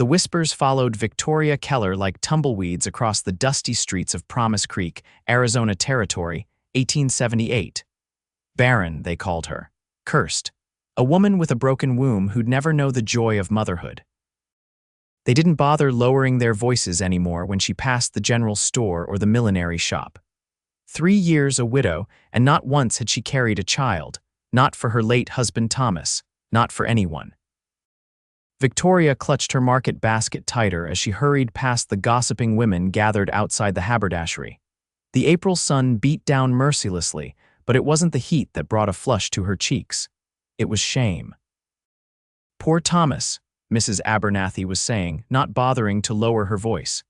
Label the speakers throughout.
Speaker 1: The whispers followed Victoria Keller like tumbleweeds across the dusty streets of Promise Creek, Arizona Territory, 1878. Barren, they called her. Cursed. A woman with a broken womb who'd never know the joy of motherhood. They didn't bother lowering their voices anymore when she passed the general store or the millinery shop. 3 years a widow, and not once had she carried a child, not for her late husband Thomas, not for anyone. Victoria clutched her market basket tighter as she hurried past the gossiping women gathered outside the haberdashery. The April sun beat down mercilessly, but it wasn't the heat that brought a flush to her cheeks. It was shame. Poor Thomas, Mrs. Abernathy was saying, not bothering to lower her voice.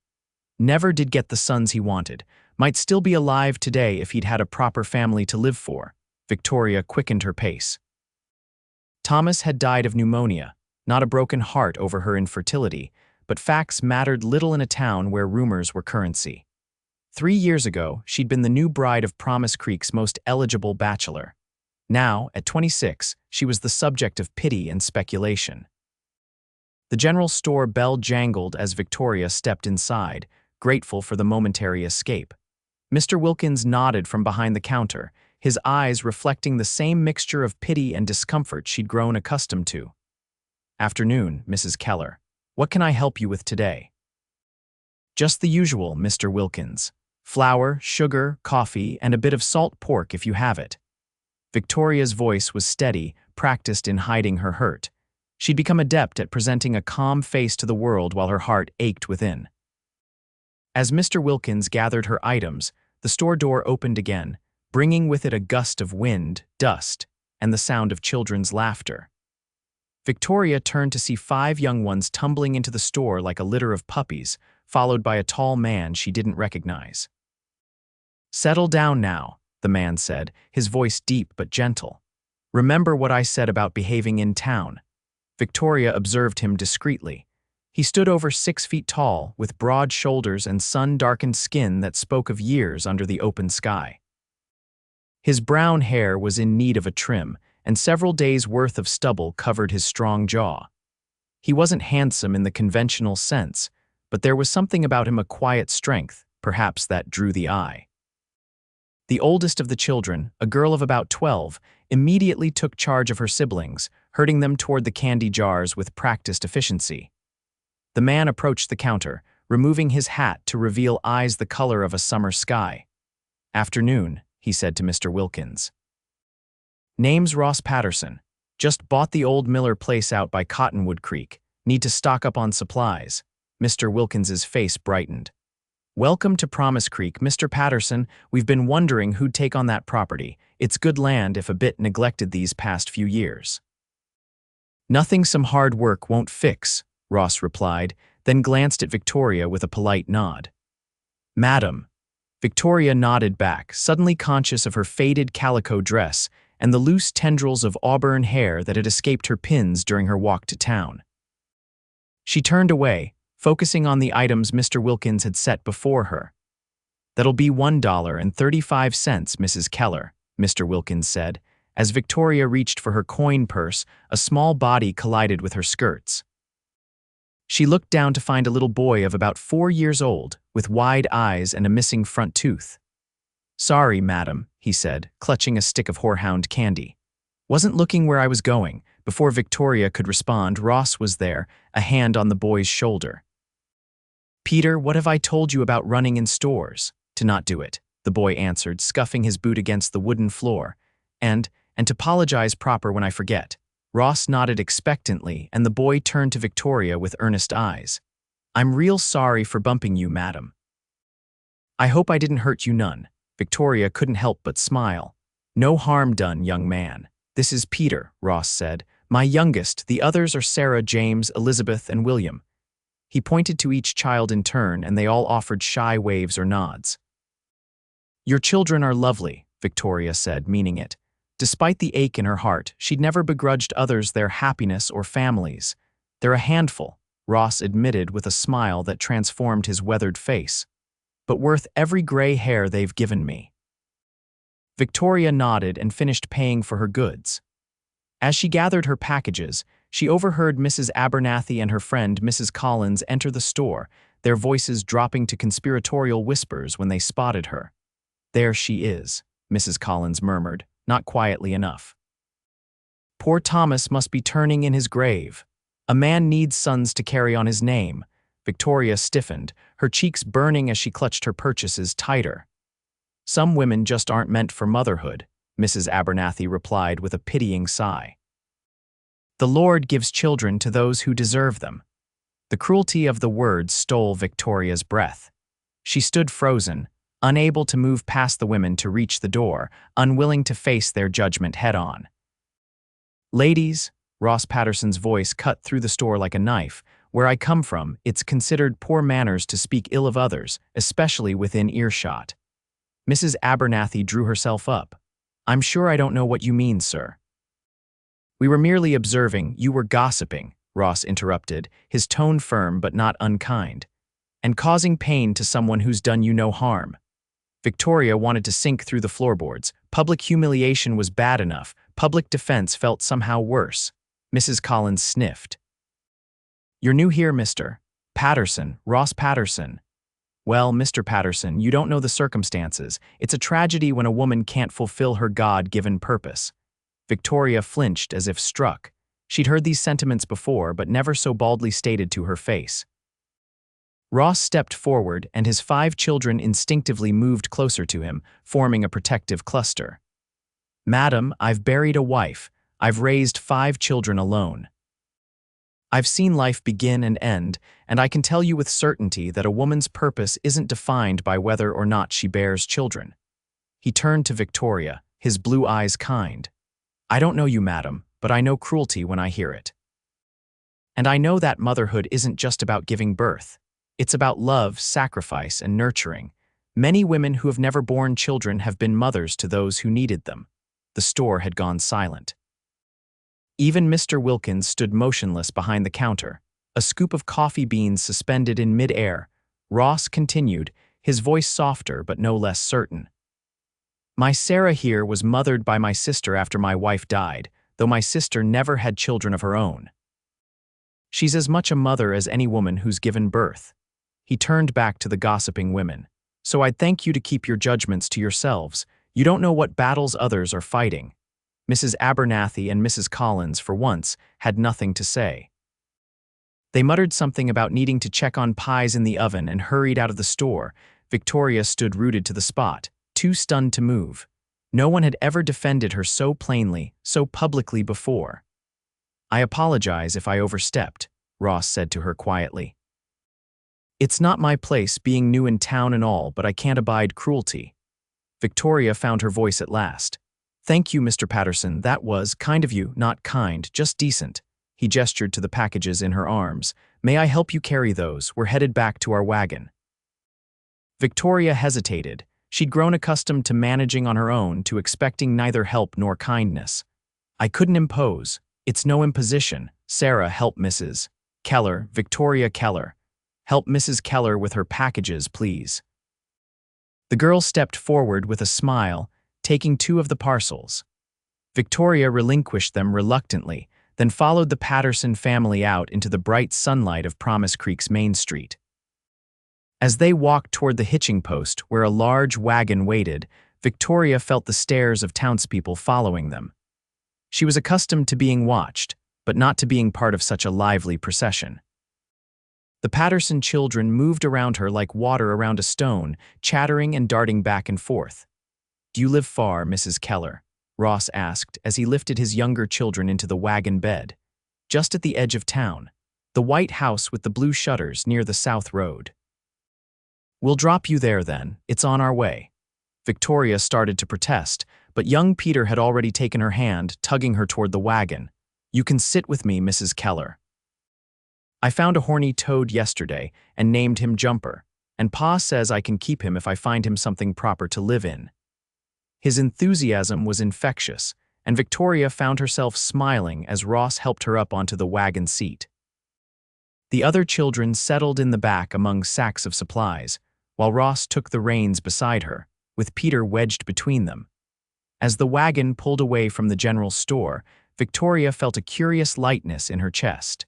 Speaker 1: Never did get the sons he wanted. Might still be alive today if he'd had a proper family to live for. Victoria quickened her pace. Thomas had died of pneumonia, not a broken heart over her infertility, but facts mattered little in a town where rumors were currency. 3 years ago, she'd been the new bride of Promise Creek's most eligible bachelor. Now, at 26, she was the subject of pity and speculation. The general store bell jangled as Victoria stepped inside, grateful for the momentary escape. Mr. Wilkins nodded from behind the counter, his eyes reflecting the same mixture of pity and discomfort she'd grown accustomed to. "Afternoon, Mrs. Keller. What can I help you with today?" "Just the usual, Mr. Wilkins. Flour, sugar, coffee, and a bit of salt pork if you have it." Victoria's voice was steady, practiced in hiding her hurt. She'd become adept at presenting a calm face to the world while her heart ached within. As Mr. Wilkins gathered her items, the store door opened again, bringing with it a gust of wind, dust, and the sound of children's laughter. Victoria turned to see 5 young ones tumbling into the store like a litter of puppies, followed by a tall man she didn't recognize. "Settle down now," the man said, his voice deep but gentle. "Remember what I said about behaving in town." Victoria observed him discreetly. He stood over 6 feet tall, with broad shoulders and sun-darkened skin that spoke of years under the open sky. His brown hair was in need of a trim, and several days' worth of stubble covered his strong jaw. He wasn't handsome in the conventional sense, but there was something about him, a quiet strength, perhaps, that drew the eye. The oldest of the children, a girl of about 12, immediately took charge of her siblings, herding them toward the candy jars with practiced efficiency. The man approached the counter, removing his hat to reveal eyes the color of a summer sky. "Afternoon," he said to Mr. Wilkins. "Name's Ross Patterson. Just bought the old Miller place out by Cottonwood Creek. Need to stock up on supplies." Mr. Wilkins's face brightened. "Welcome to Promise Creek, Mr. Patterson. We've been wondering who'd take on that property. It's good land if a bit neglected these past few years." "Nothing some hard work won't fix," Ross replied, then glanced at Victoria with a polite nod. "Madam." Victoria nodded back, suddenly conscious of her faded calico dress and the loose tendrils of auburn hair that had escaped her pins during her walk to town. She turned away, focusing on the items Mr. Wilkins had set before her. "That'll be $1.35, Mrs. Keller," Mr. Wilkins said. As Victoria reached for her coin purse, a small body collided with her skirts. She looked down to find a little boy of about 4 years old, with wide eyes and a missing front tooth. "Sorry, madam," he said, clutching a stick of horehound candy. "Wasn't looking where I was going." Before Victoria could respond, Ross was there, a hand on the boy's shoulder. "Peter, what have I told you about running in stores?" "To not do it," the boy answered, scuffing his boot against the wooden floor. And to apologize proper when I forget." Ross nodded expectantly, and the boy turned to Victoria with earnest eyes. "I'm real sorry for bumping you, madam." "I hope I didn't hurt you none." Victoria couldn't help but smile. "No harm done, young man. This is Peter," Ross said. "My youngest. The others are Sarah, James, Elizabeth, and William." He pointed to each child in turn, and they all offered shy waves or nods. "Your children are lovely," Victoria said, meaning it. Despite the ache in her heart, she'd never begrudged others their happiness or families. "They're a handful," Ross admitted with a smile that transformed his weathered face. "But worth every gray hair they've given me." Victoria nodded and finished paying for her goods. As she gathered her packages, she overheard Mrs. Abernathy and her friend Mrs. Collins enter the store, their voices dropping to conspiratorial whispers when they spotted her. "There she is," Mrs. Collins murmured, not quietly enough. "Poor Thomas must be turning in his grave. A man needs sons to carry on his name." Victoria stiffened, her cheeks burning as she clutched her purchases tighter. "Some women just aren't meant for motherhood," Mrs. Abernathy replied with a pitying sigh. "The Lord gives children to those who deserve them." The cruelty of the words stole Victoria's breath. She stood frozen, unable to move past the women to reach the door, unwilling to face their judgment head-on. "Ladies," Ross Patterson's voice cut through the store like a knife, "where I come from, it's considered poor manners to speak ill of others, especially within earshot." Mrs. Abernathy drew herself up. "I'm sure I don't know what you mean, sir." "We were merely observing, you were gossiping," Ross interrupted, his tone firm but not unkind, "and causing pain to someone who's done you no harm." Victoria wanted to sink through the floorboards. Public humiliation was bad enough. Public defense felt somehow worse. Mrs. Collins sniffed. "You're new here, Mr. Patterson, Ross Patterson." "Well, Mr. Patterson, you don't know the circumstances. It's a tragedy when a woman can't fulfill her God-given purpose." Victoria flinched as if struck. She'd heard these sentiments before, but never so baldly stated to her face. Ross stepped forward, and his 5 children instinctively moved closer to him, forming a protective cluster. "Madam, I've buried a wife. I've raised 5 children alone. I've seen life begin and end, and I can tell you with certainty that a woman's purpose isn't defined by whether or not she bears children." He turned to Victoria, his blue eyes kind. "I don't know you, madam, but I know cruelty when I hear it. And I know that motherhood isn't just about giving birth. It's about love, sacrifice, and nurturing. Many women who have never borne children have been mothers to those who needed them." The store had gone silent. Even Mr. Wilkins stood motionless behind the counter, a scoop of coffee beans suspended in mid-air. Ross continued, his voice softer but no less certain. "My Sarah here was mothered by my sister after my wife died, though my sister never had children of her own. She's as much a mother as any woman who's given birth." He turned back to the gossiping women. "So I'd thank you to keep your judgments to yourselves. You don't know what battles others are fighting." Mrs. Abernathy and Mrs. Collins, for once, had nothing to say. They muttered something about needing to check on pies in the oven and hurried out of the store. Victoria stood rooted to the spot, too stunned to move. No one had ever defended her so plainly, so publicly before. "I apologize if I overstepped," Ross said to her quietly. "It's not my place, being new in town and all, but I can't abide cruelty." Victoria found her voice at last. "Thank you, Mr. Patterson, that was kind of you, not kind, just decent." He gestured to the packages in her arms. "May I help you carry those? We're headed back to our wagon." Victoria hesitated. She'd grown accustomed to managing on her own, to expecting neither help nor kindness. "I couldn't impose. It's no imposition." "Sarah, help Mrs. Keller, Victoria Keller. Help Mrs. Keller with her packages, please." The girl stepped forward with a smile, taking 2 of the parcels. Victoria relinquished them reluctantly, then followed the Patterson family out into the bright sunlight of Promise Creek's Main Street. As they walked toward the hitching post where a large wagon waited, Victoria felt the stares of townspeople following them. She was accustomed to being watched, but not to being part of such a lively procession. The Patterson children moved around her like water around a stone, chattering and darting back and forth. "Do you live far, Mrs. Keller?" Ross asked as he lifted his younger children into the wagon bed. "Just at the edge of town. The white house with the blue shutters near the South Road." "We'll drop you there then. It's on our way." Victoria started to protest, but young Peter had already taken her hand, tugging her toward the wagon. "You can sit with me, Mrs. Keller. I found a horny toad yesterday and named him Jumper, and Pa says I can keep him if I find him something proper to live in." His enthusiasm was infectious, and Victoria found herself smiling as Ross helped her up onto the wagon seat. The other children settled in the back among sacks of supplies, while Ross took the reins beside her, with Peter wedged between them. As the wagon pulled away from the general store, Victoria felt a curious lightness in her chest.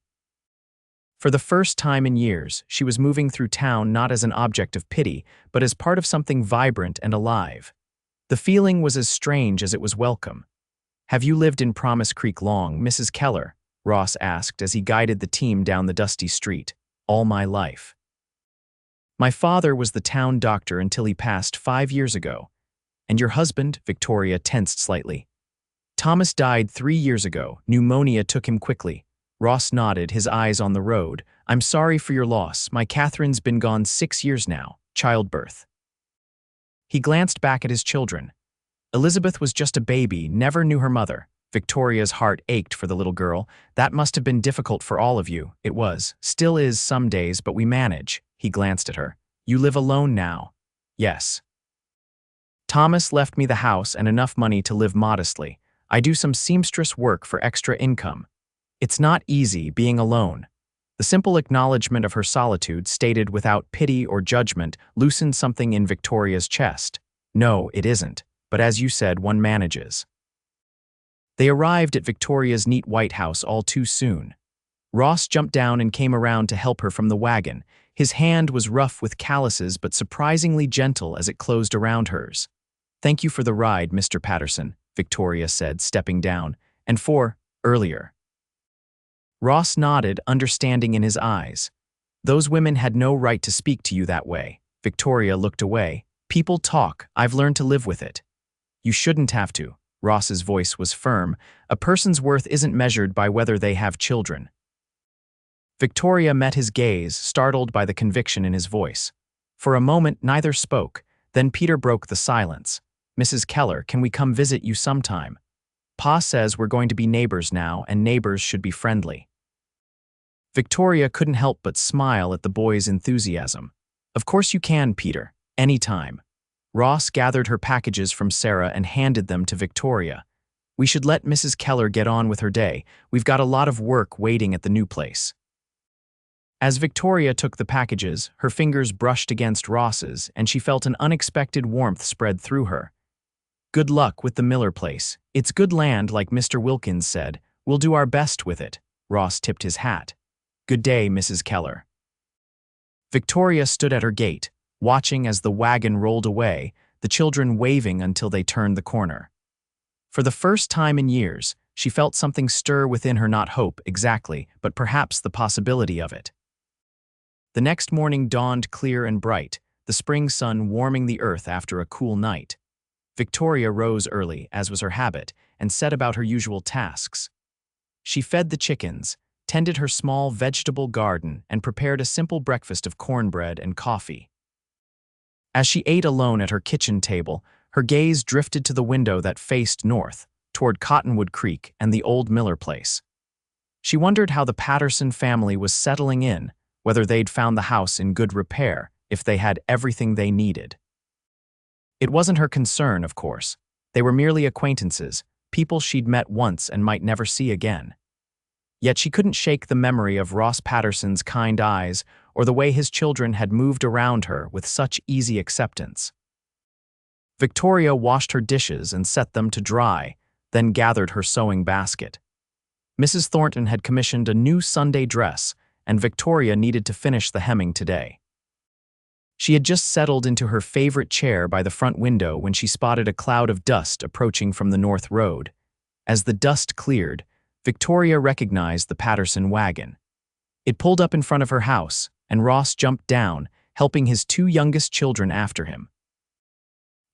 Speaker 1: For the first time in years, she was moving through town not as an object of pity, but as part of something vibrant and alive. The feeling was as strange as it was welcome. "Have you lived in Promise Creek long, Mrs. Keller?" Ross asked as he guided the team down the dusty street. "All my life. My father was the town doctor until he passed 5 years ago. And your husband?" Victoria tensed slightly. "Thomas died 3 years ago. Pneumonia took him quickly." Ross nodded, his eyes on the road. "I'm sorry for your loss. My Catherine's been gone 6 years now. Childbirth." He glanced back at his children. Elizabeth was just a baby, never knew her mother. Victoria's heart ached for the little girl. "That must have been difficult for all of you." "It was. Still is some days, but we manage." He glanced at her. "You live alone now?" "Yes. Thomas left me the house and enough money to live modestly. I do some seamstress work for extra income. It's not easy being alone." The simple acknowledgement of her solitude, stated without pity or judgment, loosened something in Victoria's chest. "No, it isn't. But as you said, one manages." They arrived at Victoria's neat white house all too soon. Ross jumped down and came around to help her from the wagon. His hand was rough with calluses but surprisingly gentle as it closed around hers. "Thank you for the ride, Mr. Patterson," Victoria said, stepping down. "And for earlier." Ross nodded, understanding in his eyes. "Those women had no right to speak to you that way." Victoria looked away. "People talk. I've learned to live with it." "You shouldn't have to." Ross's voice was firm. "A person's worth isn't measured by whether they have children." Victoria met his gaze, startled by the conviction in his voice. For a moment, neither spoke. Then Peter broke the silence. "Mrs. Keller, can we come visit you sometime? Pa says we're going to be neighbors now, and neighbors should be friendly." Victoria couldn't help but smile at the boy's enthusiasm. "Of course you can, Peter. Anytime." Ross gathered her packages from Sarah and handed them to Victoria. "We should let Mrs. Keller get on with her day. We've got a lot of work waiting at the new place." As Victoria took the packages, her fingers brushed against Ross's, and she felt an unexpected warmth spread through her. "Good luck with the Miller place. It's good land, like Mr. Wilkins said. We'll do our best with it." Ross tipped his hat. "Good day, Mrs. Keller." Victoria stood at her gate, watching as the wagon rolled away, the children waving until they turned the corner. For the first time in years, she felt something stir within her, not hope exactly, but perhaps the possibility of it. The next morning dawned clear and bright, the spring sun warming the earth after a cool night. Victoria rose early, as was her habit, and set about her usual tasks. She fed the chickens, tended her small vegetable garden, and prepared a simple breakfast of cornbread and coffee. As she ate alone at her kitchen table, her gaze drifted to the window that faced north, toward Cottonwood Creek and the old Miller place. She wondered how the Patterson family was settling in, whether they'd found the house in good repair, if they had everything they needed. It wasn't her concern, of course. They were merely acquaintances, people she'd met once and might never see again. Yet she couldn't shake the memory of Ross Patterson's kind eyes or the way his children had moved around her with such easy acceptance. Victoria washed her dishes and set them to dry, then gathered her sewing basket. Mrs. Thornton had commissioned a new Sunday dress, and Victoria needed to finish the hemming today. She had just settled into her favorite chair by the front window when she spotted a cloud of dust approaching from the north road. As the dust cleared, Victoria recognized the Patterson wagon. It pulled up in front of her house, and Ross jumped down, helping his 2 youngest children after him.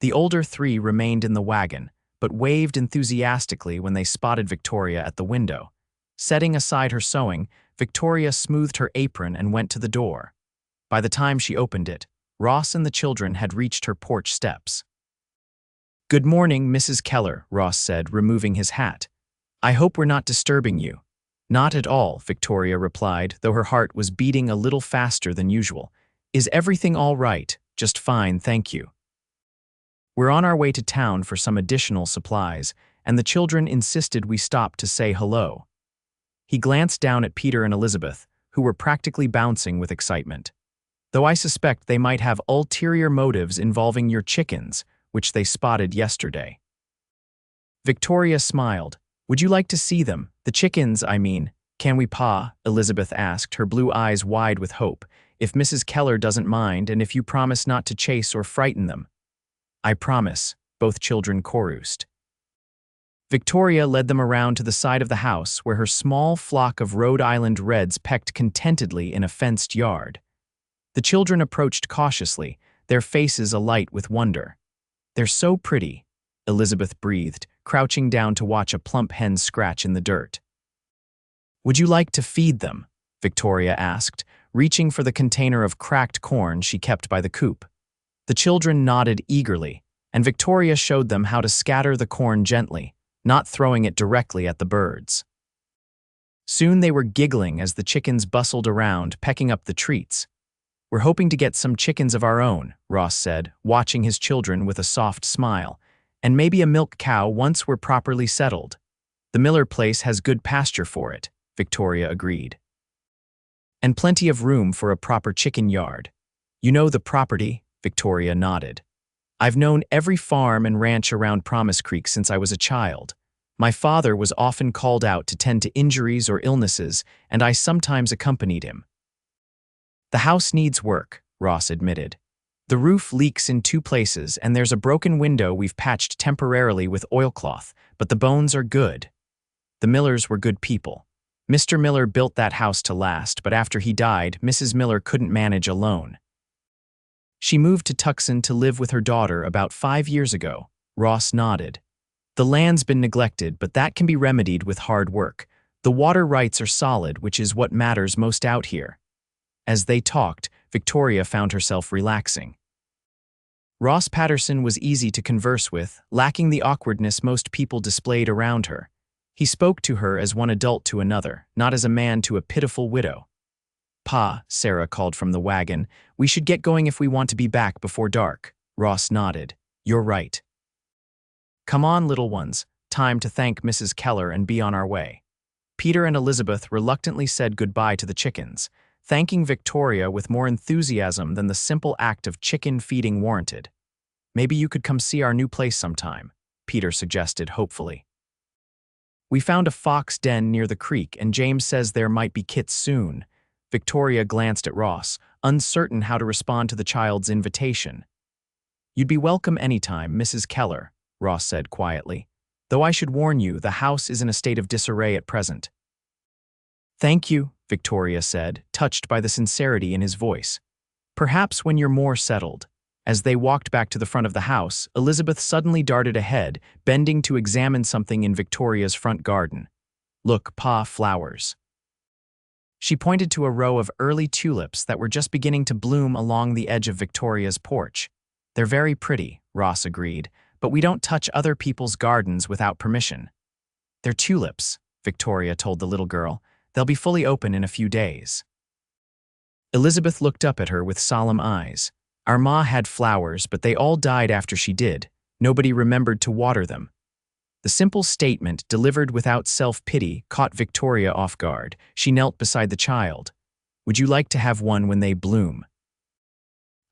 Speaker 1: The older 3 remained in the wagon, but waved enthusiastically when they spotted Victoria at the window. Setting aside her sewing, Victoria smoothed her apron and went to the door. By the time she opened it, Ross and the children had reached her porch steps. "Good morning, Mrs. Keller," Ross said, removing his hat. "I hope we're not disturbing you." "Not at all," Victoria replied, though her heart was beating a little faster than usual. "Is everything all right?" "Just fine, thank you. We're on our way to town for some additional supplies, and the children insisted we stop to say hello." He glanced down at Peter and Elizabeth, who were practically bouncing with excitement. "Though I suspect they might have ulterior motives involving your chickens, which they spotted yesterday." Victoria smiled. Would you like to see them? The chickens, I mean. Can we, Pa? Elizabeth asked, her blue eyes wide with hope. If Mrs. Keller doesn't mind, and if you promise not to chase or frighten them. I promise, both children chorused. Victoria led them around to the side of the house where her small flock of Rhode Island Reds pecked contentedly in a fenced yard. The children approached cautiously, their faces alight with wonder. They're so pretty, Elizabeth breathed, crouching down to watch a plump hen scratch in the dirt. Would you like to feed them? Victoria asked, reaching for the container of cracked corn she kept by the coop. The children nodded eagerly, and Victoria showed them how to scatter the corn gently, not throwing it directly at the birds. Soon they were giggling as the chickens bustled around, pecking up the treats. We're hoping to get some chickens of our own, Ross said, watching his children with a soft smile, and maybe a milk cow once we're properly settled. The Miller place has good pasture for it, Victoria agreed. And plenty of room for a proper chicken yard. You know the property, Victoria nodded. I've known every farm and ranch around Promise Creek since I was a child. My father was often called out to tend to injuries or illnesses, and I sometimes accompanied him. The house needs work, Ross admitted. The roof leaks in 2 places, and there's a broken window we've patched temporarily with oilcloth, but the bones are good. The Millers were good people. Mr. Miller built that house to last, but after he died, Mrs. Miller couldn't manage alone. She moved to Tucson to live with her daughter about 5 years ago. Ross nodded. The land's been neglected, but that can be remedied with hard work. The water rights are solid, which is what matters most out here. As they talked, Victoria found herself relaxing. Ross Patterson was easy to converse with, lacking the awkwardness most people displayed around her. He spoke to her as one adult to another, not as a man to a pitiful widow. Pa, Sarah called from the wagon, we should get going if we want to be back before dark. Ross nodded. You're right. Come on, little ones, time to thank Mrs. Keller and be on our way. Peter and Elizabeth reluctantly said goodbye to the chickens, thanking Victoria with more enthusiasm than the simple act of chicken feeding warranted. Maybe you could come see our new place sometime, Peter suggested hopefully. We found a fox den near the creek, and James says there might be kits soon. Victoria glanced at Ross, uncertain how to respond to the child's invitation. You'd be welcome anytime, Mrs. Keller, Ross said quietly. Though I should warn you, the house is in a state of disarray at present. Thank you, Victoria said, touched by the sincerity in his voice. Perhaps when you're more settled. As they walked back to the front of the house, Elizabeth suddenly darted ahead, bending to examine something in Victoria's front garden. Look, Pa, flowers. She pointed to a row of early tulips that were just beginning to bloom along the edge of Victoria's porch. They're very pretty, Ross agreed, but we don't touch other people's gardens without permission. They're tulips, Victoria told the little girl. They'll be fully open in a few days. Elizabeth looked up at her with solemn eyes. Our ma had flowers, but they all died after she did. Nobody remembered to water them. The simple statement, delivered without self-pity, caught Victoria off guard. She knelt beside the child. Would you like to have one when they bloom?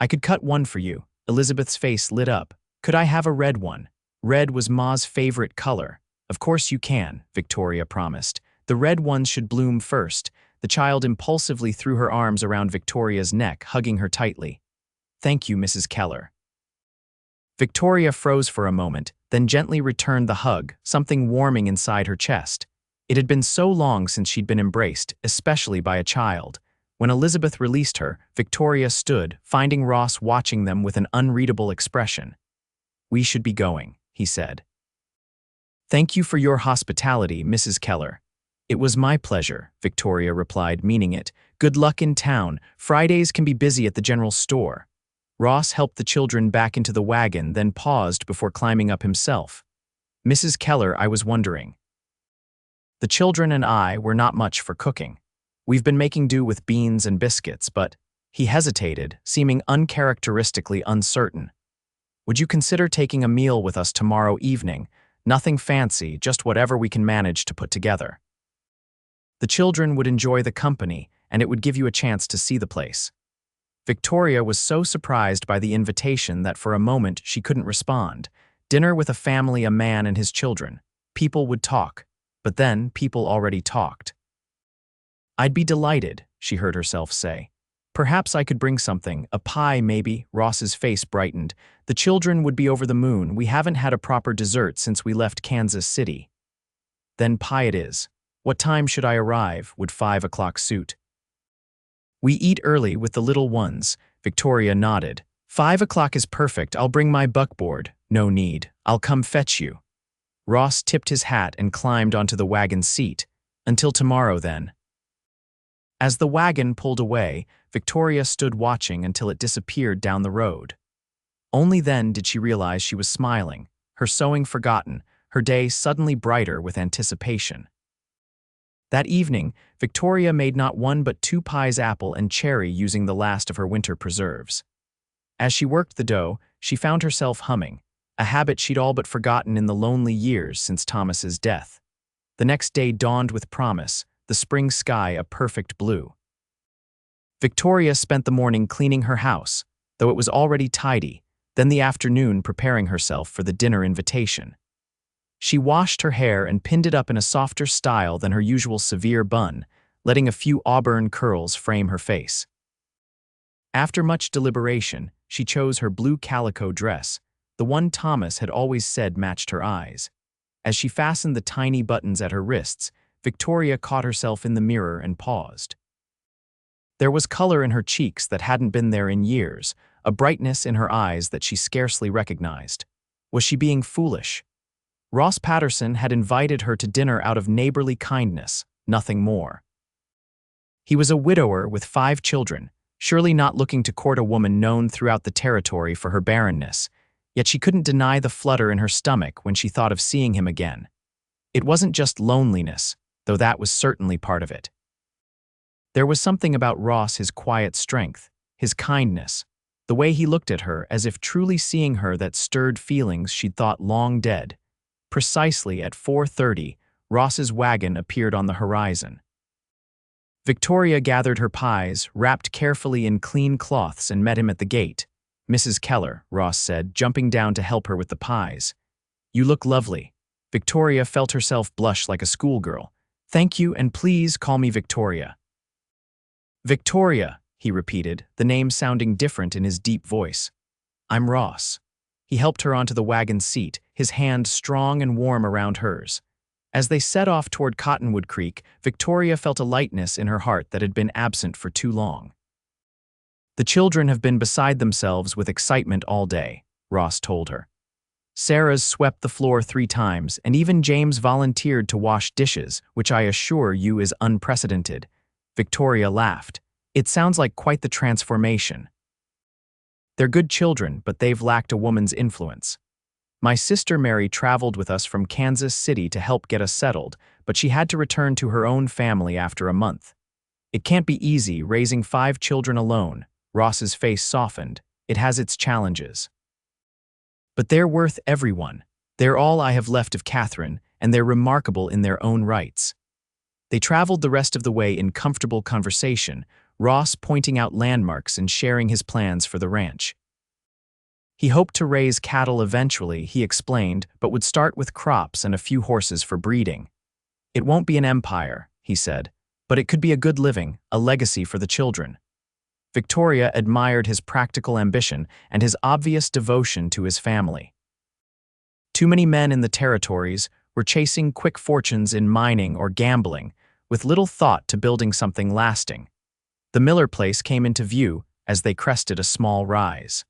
Speaker 1: I could cut one for you. Elizabeth's face lit up. Could I have a red one? Red was Ma's favorite color. Of course you can, Victoria promised. The red ones should bloom first. The child impulsively threw her arms around Victoria's neck, hugging her tightly. Thank you, Mrs. Keller. Victoria froze for a moment, then gently returned the hug, something warming inside her chest. It had been so long since she'd been embraced, especially by a child. When Elizabeth released her, Victoria stood, finding Ross watching them with an unreadable expression. We should be going, he said. Thank you for your hospitality, Mrs. Keller. It was my pleasure, Victoria replied, meaning it. Good luck in town. Fridays can be busy at the general store. Ross helped the children back into the wagon, then paused before climbing up himself. Mrs. Keller, I was wondering. The children and I were not much for cooking. We've been making do with beans and biscuits, but he hesitated, seeming uncharacteristically uncertain. Would you consider taking a meal with us tomorrow evening? Nothing fancy, just whatever we can manage to put together. The children would enjoy the company, and it would give you a chance to see the place. Victoria was so surprised by the invitation that for a moment she couldn't respond. Dinner with a family, a man and his children. People would talk. But then people already talked. "I'd be delighted," she heard herself say. "Perhaps I could bring something, a pie maybe." Ross's face brightened. "The children would be over the moon. We haven't had a proper dessert since we left Kansas City." "Then pie it is. What time should I arrive? Would 5 o'clock suit?" "We eat early with the little ones." Victoria nodded. 5 o'clock is perfect. I'll bring my buckboard." "No need. I'll come fetch you." Ross tipped his hat and climbed onto the wagon seat. "Until tomorrow, then." As the wagon pulled away, Victoria stood watching until it disappeared down the road. Only then did she realize she was smiling, her sewing forgotten, her day suddenly brighter with anticipation. That evening, Victoria made not one but 2 pies, apple and cherry, using the last of her winter preserves. As she worked the dough, she found herself humming, a habit she'd all but forgotten in the lonely years since Thomas's death. The next day dawned with promise, the spring sky a perfect blue. Victoria spent the morning cleaning her house, though it was already tidy, then the afternoon preparing herself for the dinner invitation. She washed her hair and pinned it up in a softer style than her usual severe bun, letting a few auburn curls frame her face. After much deliberation, she chose her blue calico dress, the one Thomas had always said matched her eyes. As she fastened the tiny buttons at her wrists, Victoria caught herself in the mirror and paused. There was color in her cheeks that hadn't been there in years, a brightness in her eyes that she scarcely recognized. Was she being foolish? Ross Patterson had invited her to dinner out of neighborly kindness, nothing more. He was a widower with 5 children, surely not looking to court a woman known throughout the territory for her barrenness, yet she couldn't deny the flutter in her stomach when she thought of seeing him again. It wasn't just loneliness, though that was certainly part of it. There was something about Ross, his quiet strength, his kindness, the way he looked at her as if truly seeing her, that stirred feelings she'd thought long dead. Precisely at 4:30, Ross's wagon appeared on the horizon. Victoria gathered her pies, wrapped carefully in clean cloths, and met him at the gate. "Mrs. Keller," Ross said, jumping down to help her with the pies. "You look lovely." Victoria felt herself blush like a schoolgirl. "Thank you, and please call me Victoria." "Victoria," he repeated, the name sounding different in his deep voice. "I'm Ross." He helped her onto the wagon seat, his hand strong and warm around hers. As they set off toward Cottonwood Creek, Victoria felt a lightness in her heart that had been absent for too long. "The children have been beside themselves with excitement all day," Ross told her. "Sarah's swept the floor 3 times, and even James volunteered to wash dishes, which I assure you is unprecedented." Victoria laughed. "It sounds like quite the transformation." "They're good children, but they've lacked a woman's influence. My sister Mary traveled with us from Kansas City to help get us settled, but she had to return to her own family after a month. It can't be easy raising 5 children alone." Ross's face softened. "It has its challenges. But they're worth everyone. They're all I have left of Catherine, and they're remarkable in their own rights." They traveled the rest of the way in comfortable conversation, Ross pointing out landmarks and sharing his plans for the ranch. He hoped to raise cattle eventually, he explained, but would start with crops and a few horses for breeding. "It won't be an empire," he said, "but it could be a good living, a legacy for the children." Victoria admired his practical ambition and his obvious devotion to his family. Too many men in the territories were chasing quick fortunes in mining or gambling, with little thought to building something lasting. The Miller place came into view as they crested a small rise.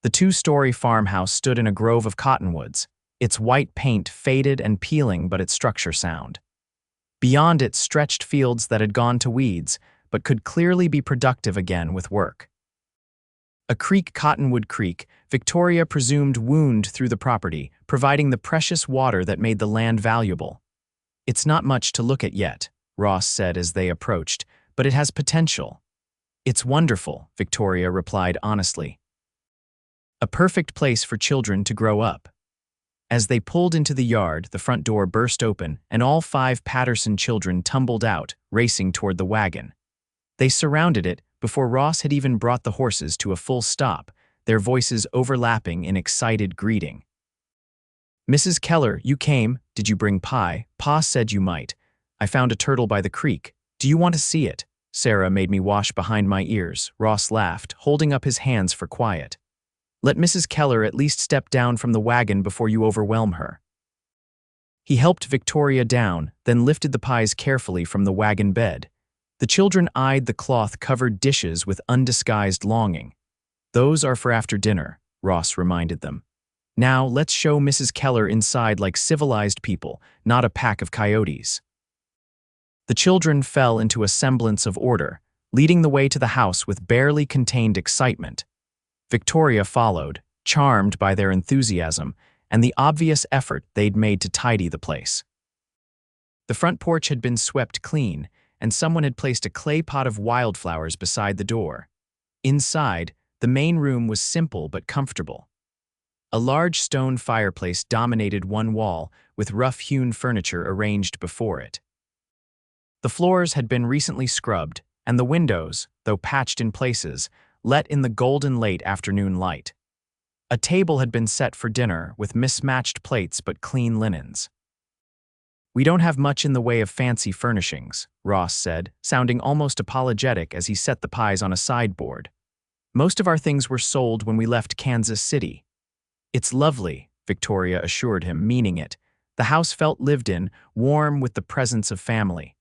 Speaker 1: The 2-story farmhouse stood in a grove of cottonwoods, its white paint faded and peeling but its structure sound. Beyond it stretched fields that had gone to weeds, but could clearly be productive again with work. A creek, Cottonwood Creek, Victoria presumed wound through the property, providing the precious water that made the land valuable. "It's not much to look at yet," Ross said as they approached, "but it has potential." "It's wonderful," Victoria replied honestly. "A perfect place for children to grow up." As they pulled into the yard, the front door burst open, and all 5 Patterson children tumbled out, racing toward the wagon. They surrounded it before Ross had even brought the horses to a full stop, their voices overlapping in excited greeting. "Mrs. Keller, you came. Did Did you bring pie? Pa said you might. I found a turtle by the creek. Do you want to see it? Sarah made me wash behind my ears. Ross laughed, holding up his hands for quiet. Let Mrs. Keller at least step down from the wagon before you overwhelm her. He helped Victoria down, then lifted the pies carefully from the wagon bed. The children eyed the cloth-covered dishes with undisguised longing. Those are for after dinner, Ross reminded them. Now let's show Mrs. Keller inside like civilized people, not a pack of coyotes. The children fell into a semblance of order, leading the way to the house with barely contained excitement. Victoria followed, charmed by their enthusiasm and the obvious effort they'd made to tidy the place. The front porch had been swept clean, and someone had placed a clay pot of wildflowers beside the door. Inside, the main room was simple but comfortable. A large stone fireplace dominated one wall, with rough-hewn furniture arranged before it. The floors had been recently scrubbed, and the windows, though patched in places, let in the golden late afternoon light. A table had been set for dinner with mismatched plates but clean linens. We don't have much in the way of fancy furnishings, Ross said, sounding almost apologetic as he set the pies on a sideboard. Most of our things were sold when we left Kansas City. It's lovely, Victoria assured him, meaning it. The house felt lived in, warm with the presence of family.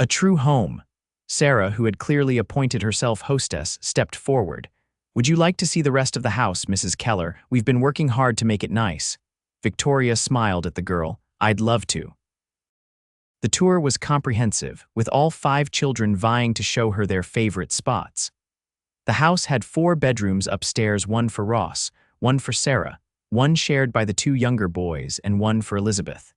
Speaker 1: A true home. Sarah, who had clearly appointed herself hostess, stepped forward. Would you like to see the rest of the house, Mrs. Keller? We've been working hard to make it nice. Victoria smiled at the girl. I'd love to. The tour was comprehensive, with all 5 children vying to show her their favorite spots. The house had 4 bedrooms upstairs, one for Ross, one for Sarah, one shared by the 2 younger boys, and one for Elizabeth.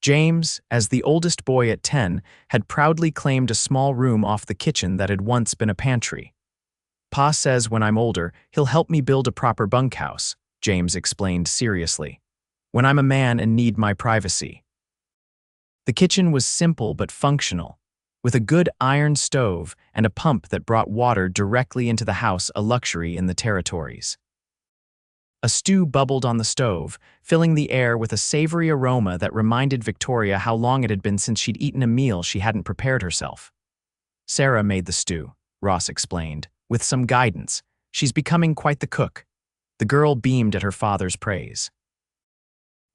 Speaker 1: James, as the oldest boy at 10, had proudly claimed a small room off the kitchen that had once been a pantry. Pa says when I'm older, he'll help me build a proper bunkhouse, James explained seriously. When I'm a man and need my privacy. The kitchen was simple but functional, with a good iron stove and a pump that brought water directly into the house, a luxury in the territories. A stew bubbled on the stove, filling the air with a savory aroma that reminded Victoria how long it had been since she'd eaten a meal she hadn't prepared herself. Sarah made the stew, Ross explained, with some guidance. She's becoming quite the cook. The girl beamed at her father's praise.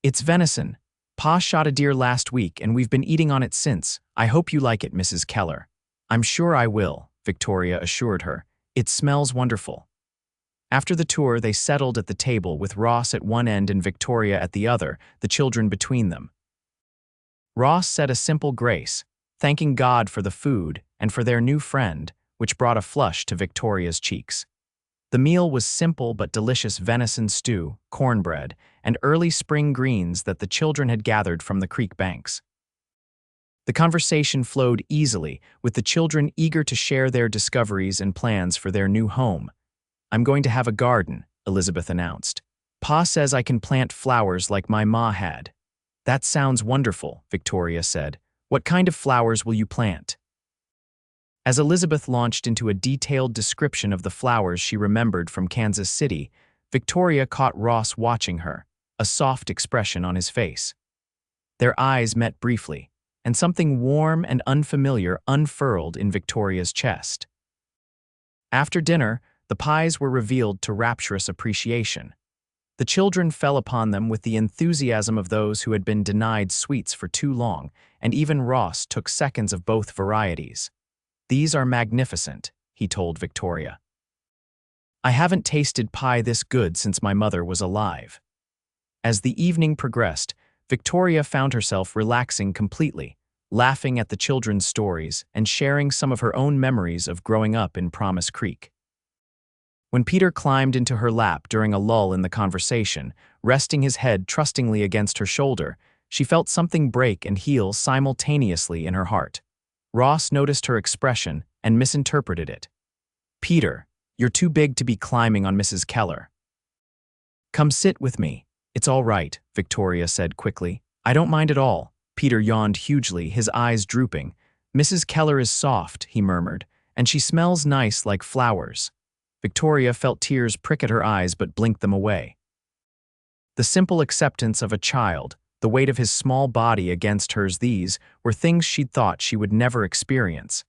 Speaker 1: It's venison. Pa shot a deer last week and we've been eating on it since. I hope you like it, Mrs. Keller. I'm sure I will, Victoria assured her. It smells wonderful. After the tour, they settled at the table with Ross at one end and Victoria at the other, the children between them. Ross said a simple grace, thanking God for the food and for their new friend, which brought a flush to Victoria's cheeks. The meal was simple but delicious: venison stew, cornbread, and early spring greens that the children had gathered from the creek banks. The conversation flowed easily, with the children eager to share their discoveries and plans for their new home. I'm going to have a garden, Elizabeth announced. Pa says I can plant flowers like my ma had. That sounds wonderful, Victoria said. What kind of flowers will you plant? As Elizabeth launched into a detailed description of the flowers she remembered from Kansas City, Victoria caught Ross watching her, a soft expression on his face. Their eyes met briefly, and something warm and unfamiliar unfurled in Victoria's chest. After dinner, the pies were revealed to rapturous appreciation. The children fell upon them with the enthusiasm of those who had been denied sweets for too long, and even Ross took seconds of both varieties. These are magnificent, he told Victoria. I haven't tasted pie this good since my mother was alive. As the evening progressed, Victoria found herself relaxing completely, laughing at the children's stories and sharing some of her own memories of growing up in Promise Creek. When Peter climbed into her lap during a lull in the conversation, resting his head trustingly against her shoulder, she felt something break and heal simultaneously in her heart. Ross noticed her expression and misinterpreted it. Peter, you're too big to be climbing on Mrs. Keller. Come sit with me. It's all right, Victoria said quickly. I don't mind at all. Peter yawned hugely, his eyes drooping. Mrs. Keller is soft, he murmured, and she smells nice like flowers. Victoria felt tears prick at her eyes but blinked them away. The simple acceptance of a child, the weight of his small body against hers. These were things she'd thought she would never experience.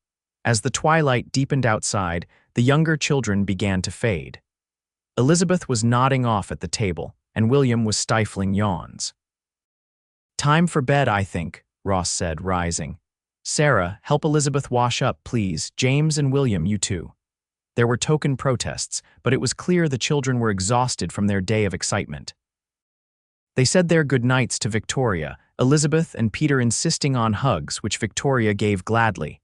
Speaker 1: As the twilight deepened outside, the younger children began to fade. Elizabeth was nodding off at the table, and William was stifling yawns. "Time for bed, I think," Ross said, rising. "Sarah, help Elizabeth wash up, please. James and William, you too." There were token protests, but it was clear the children were exhausted from their day of excitement. They said their goodnights to Victoria, Elizabeth and Peter insisting on hugs, which Victoria gave gladly.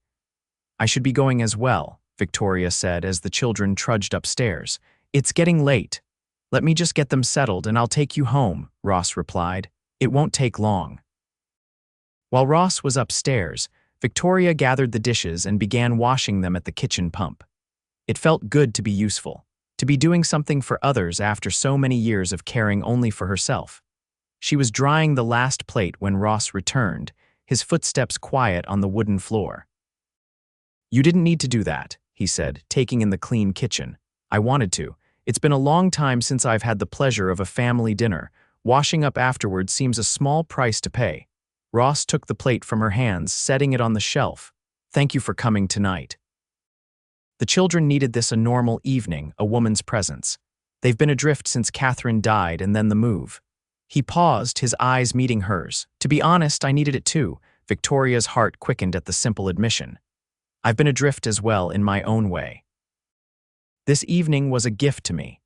Speaker 1: "I should be going as well," Victoria said as the children trudged upstairs. "It's getting late. Let me just get them settled and I'll take you home," Ross replied. "It won't take long." While Ross was upstairs, Victoria gathered the dishes and began washing them at the kitchen pump. It felt good to be useful, to be doing something for others after so many years of caring only for herself. She was drying the last plate when Ross returned, his footsteps quiet on the wooden floor. "You didn't need to do that," he said, taking in the clean kitchen. "I wanted to. It's been a long time since I've had the pleasure of a family dinner. Washing up afterward seems a small price to pay." Ross took the plate from her hands, setting it on the shelf. "Thank you for coming tonight." The children needed this a normal evening, a woman's presence. They've been adrift since Catherine died and then the move. He paused, his eyes meeting hers. "To be honest, I needed it too." Victoria's heart quickened at the simple admission. "I've been adrift as well in my own way. This evening was a gift to me."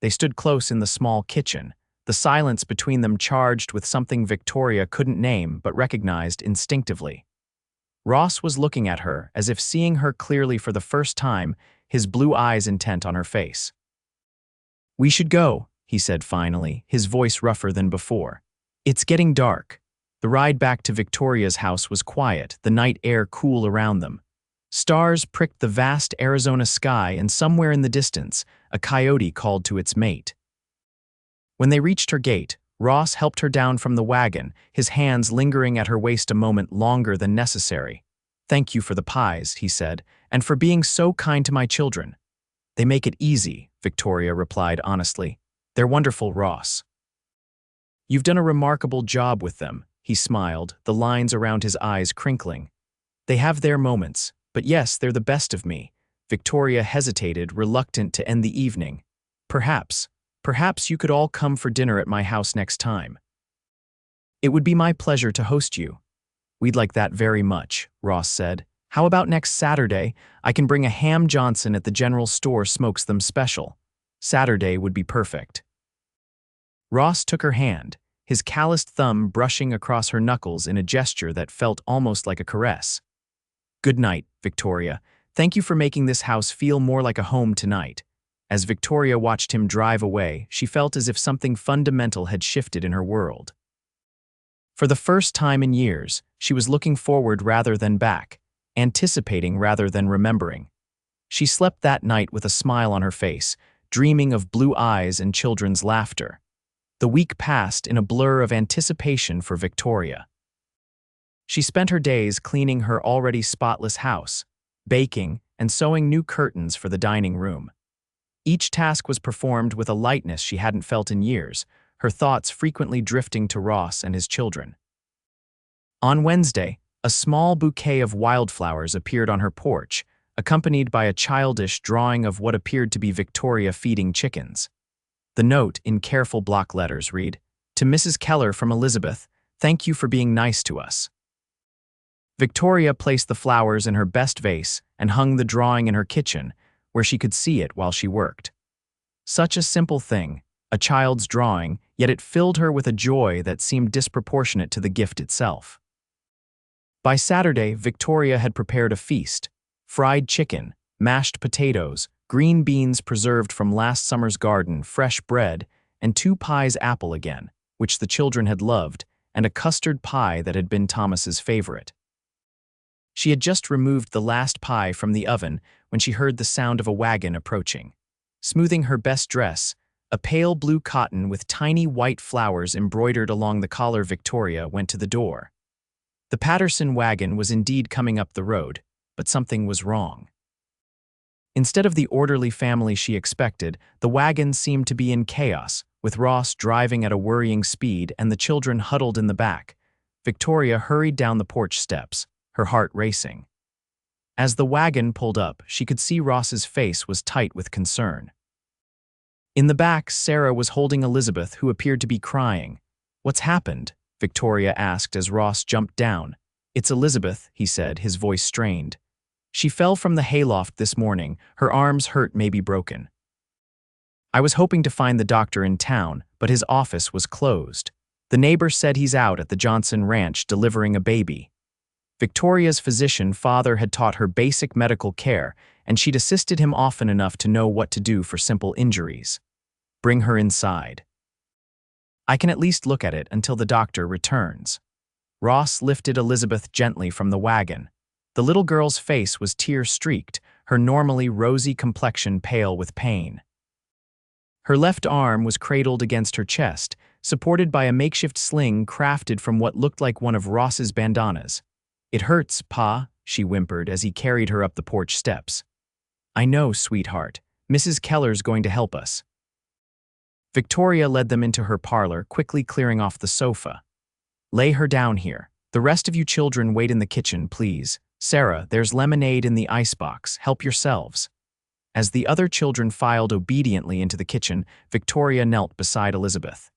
Speaker 1: They stood close in the small kitchen, the silence between them charged with something Victoria couldn't name but recognized instinctively. Ross was looking at her as if seeing her clearly for the first time, his blue eyes intent on her face. "We should go," he said finally, his voice rougher than before. "It's getting dark." The ride back to Victoria's house was quiet, the night air cool around them. Stars pricked the vast Arizona sky, and somewhere in the distance, a coyote called to its mate. When they reached her gate, Ross helped her down from the wagon, his hands lingering at her waist a moment longer than necessary. "Thank you for the pies," he said, "and for being so kind to my children." "They make it easy," Victoria replied honestly. "They're wonderful, Ross." "You've done a remarkable job with them," he smiled, the lines around his eyes crinkling. "They have their moments, but yes, they're the best of me." Victoria hesitated, reluctant to end the evening. Perhaps you could all come for dinner at my house next time." "It would be my pleasure to host you." "We'd like that very much," Ross said. "How about next Saturday? I can bring a ham Johnson at the general store smokes them special." "Saturday would be perfect." Ross took her hand, his calloused thumb brushing across her knuckles in a gesture that felt almost like a caress. "Good night, Victoria. Thank you for making this house feel more like a home tonight." As Victoria watched him drive away, she felt as if something fundamental had shifted in her world. For the first time in years, she was looking forward rather than back, anticipating rather than remembering. She slept that night with a smile on her face, dreaming of blue eyes and children's laughter. The week passed in a blur of anticipation for Victoria. She spent her days cleaning her already spotless house, baking, and sewing new curtains for the dining room. Each task was performed with a lightness she hadn't felt in years, her thoughts frequently drifting to Ross and his children. On Wednesday, a small bouquet of wildflowers appeared on her porch, accompanied by a childish drawing of what appeared to be Victoria feeding chickens. The note, in careful block letters, read, "To Mrs. Keller from Elizabeth, thank you for being nice to us." Victoria placed the flowers in her best vase and hung the drawing in her kitchen, where she could see it while she worked. Such a simple thing, a child's drawing, yet it filled her with a joy that seemed disproportionate to the gift itself. By Saturday, Victoria had prepared a feast: fried chicken, mashed potatoes, green beans preserved from last summer's garden, fresh bread, and 2 pies apple again, which the children had loved, and a custard pie that had been Thomas's favorite. She had just removed the last pie from the oven when she heard the sound of a wagon approaching. Smoothing her best dress, a pale blue cotton with tiny white flowers embroidered along the collar, Victoria went to the door. The Patterson wagon was indeed coming up the road, but something was wrong. Instead of the orderly family she expected, the wagon seemed to be in chaos, with Ross driving at a worrying speed and the children huddled in the back. Victoria hurried down the porch steps, her heart racing. As the wagon pulled up, she could see Ross's face was tight with concern. In the back, Sarah was holding Elizabeth, who appeared to be crying. "What's happened?" Victoria asked as Ross jumped down. "It's Elizabeth," he said, his voice strained. "She fell from the hayloft this morning. Her arms hurt, maybe broken. I was hoping to find the doctor in town, but his office was closed. The neighbor said he's out at the Johnson Ranch delivering a baby." Victoria's physician father had taught her basic medical care, and she'd assisted him often enough to know what to do for simple injuries. "Bring her inside. I can at least look at it until the doctor returns." Ross lifted Elizabeth gently from the wagon. The little girl's face was tear-streaked, her normally rosy complexion pale with pain. Her left arm was cradled against her chest, supported by a makeshift sling crafted from what looked like one of Ross's bandanas. "It hurts, Pa," she whimpered as he carried her up the porch steps. "I know, sweetheart. Mrs. Keller's going to help us." Victoria led them into her parlor, quickly clearing off the sofa. "Lay her down here. The rest of you children wait in the kitchen, please. Sarah, there's lemonade in the icebox. Help yourselves." As the other children filed obediently into the kitchen, Victoria knelt beside Elizabeth.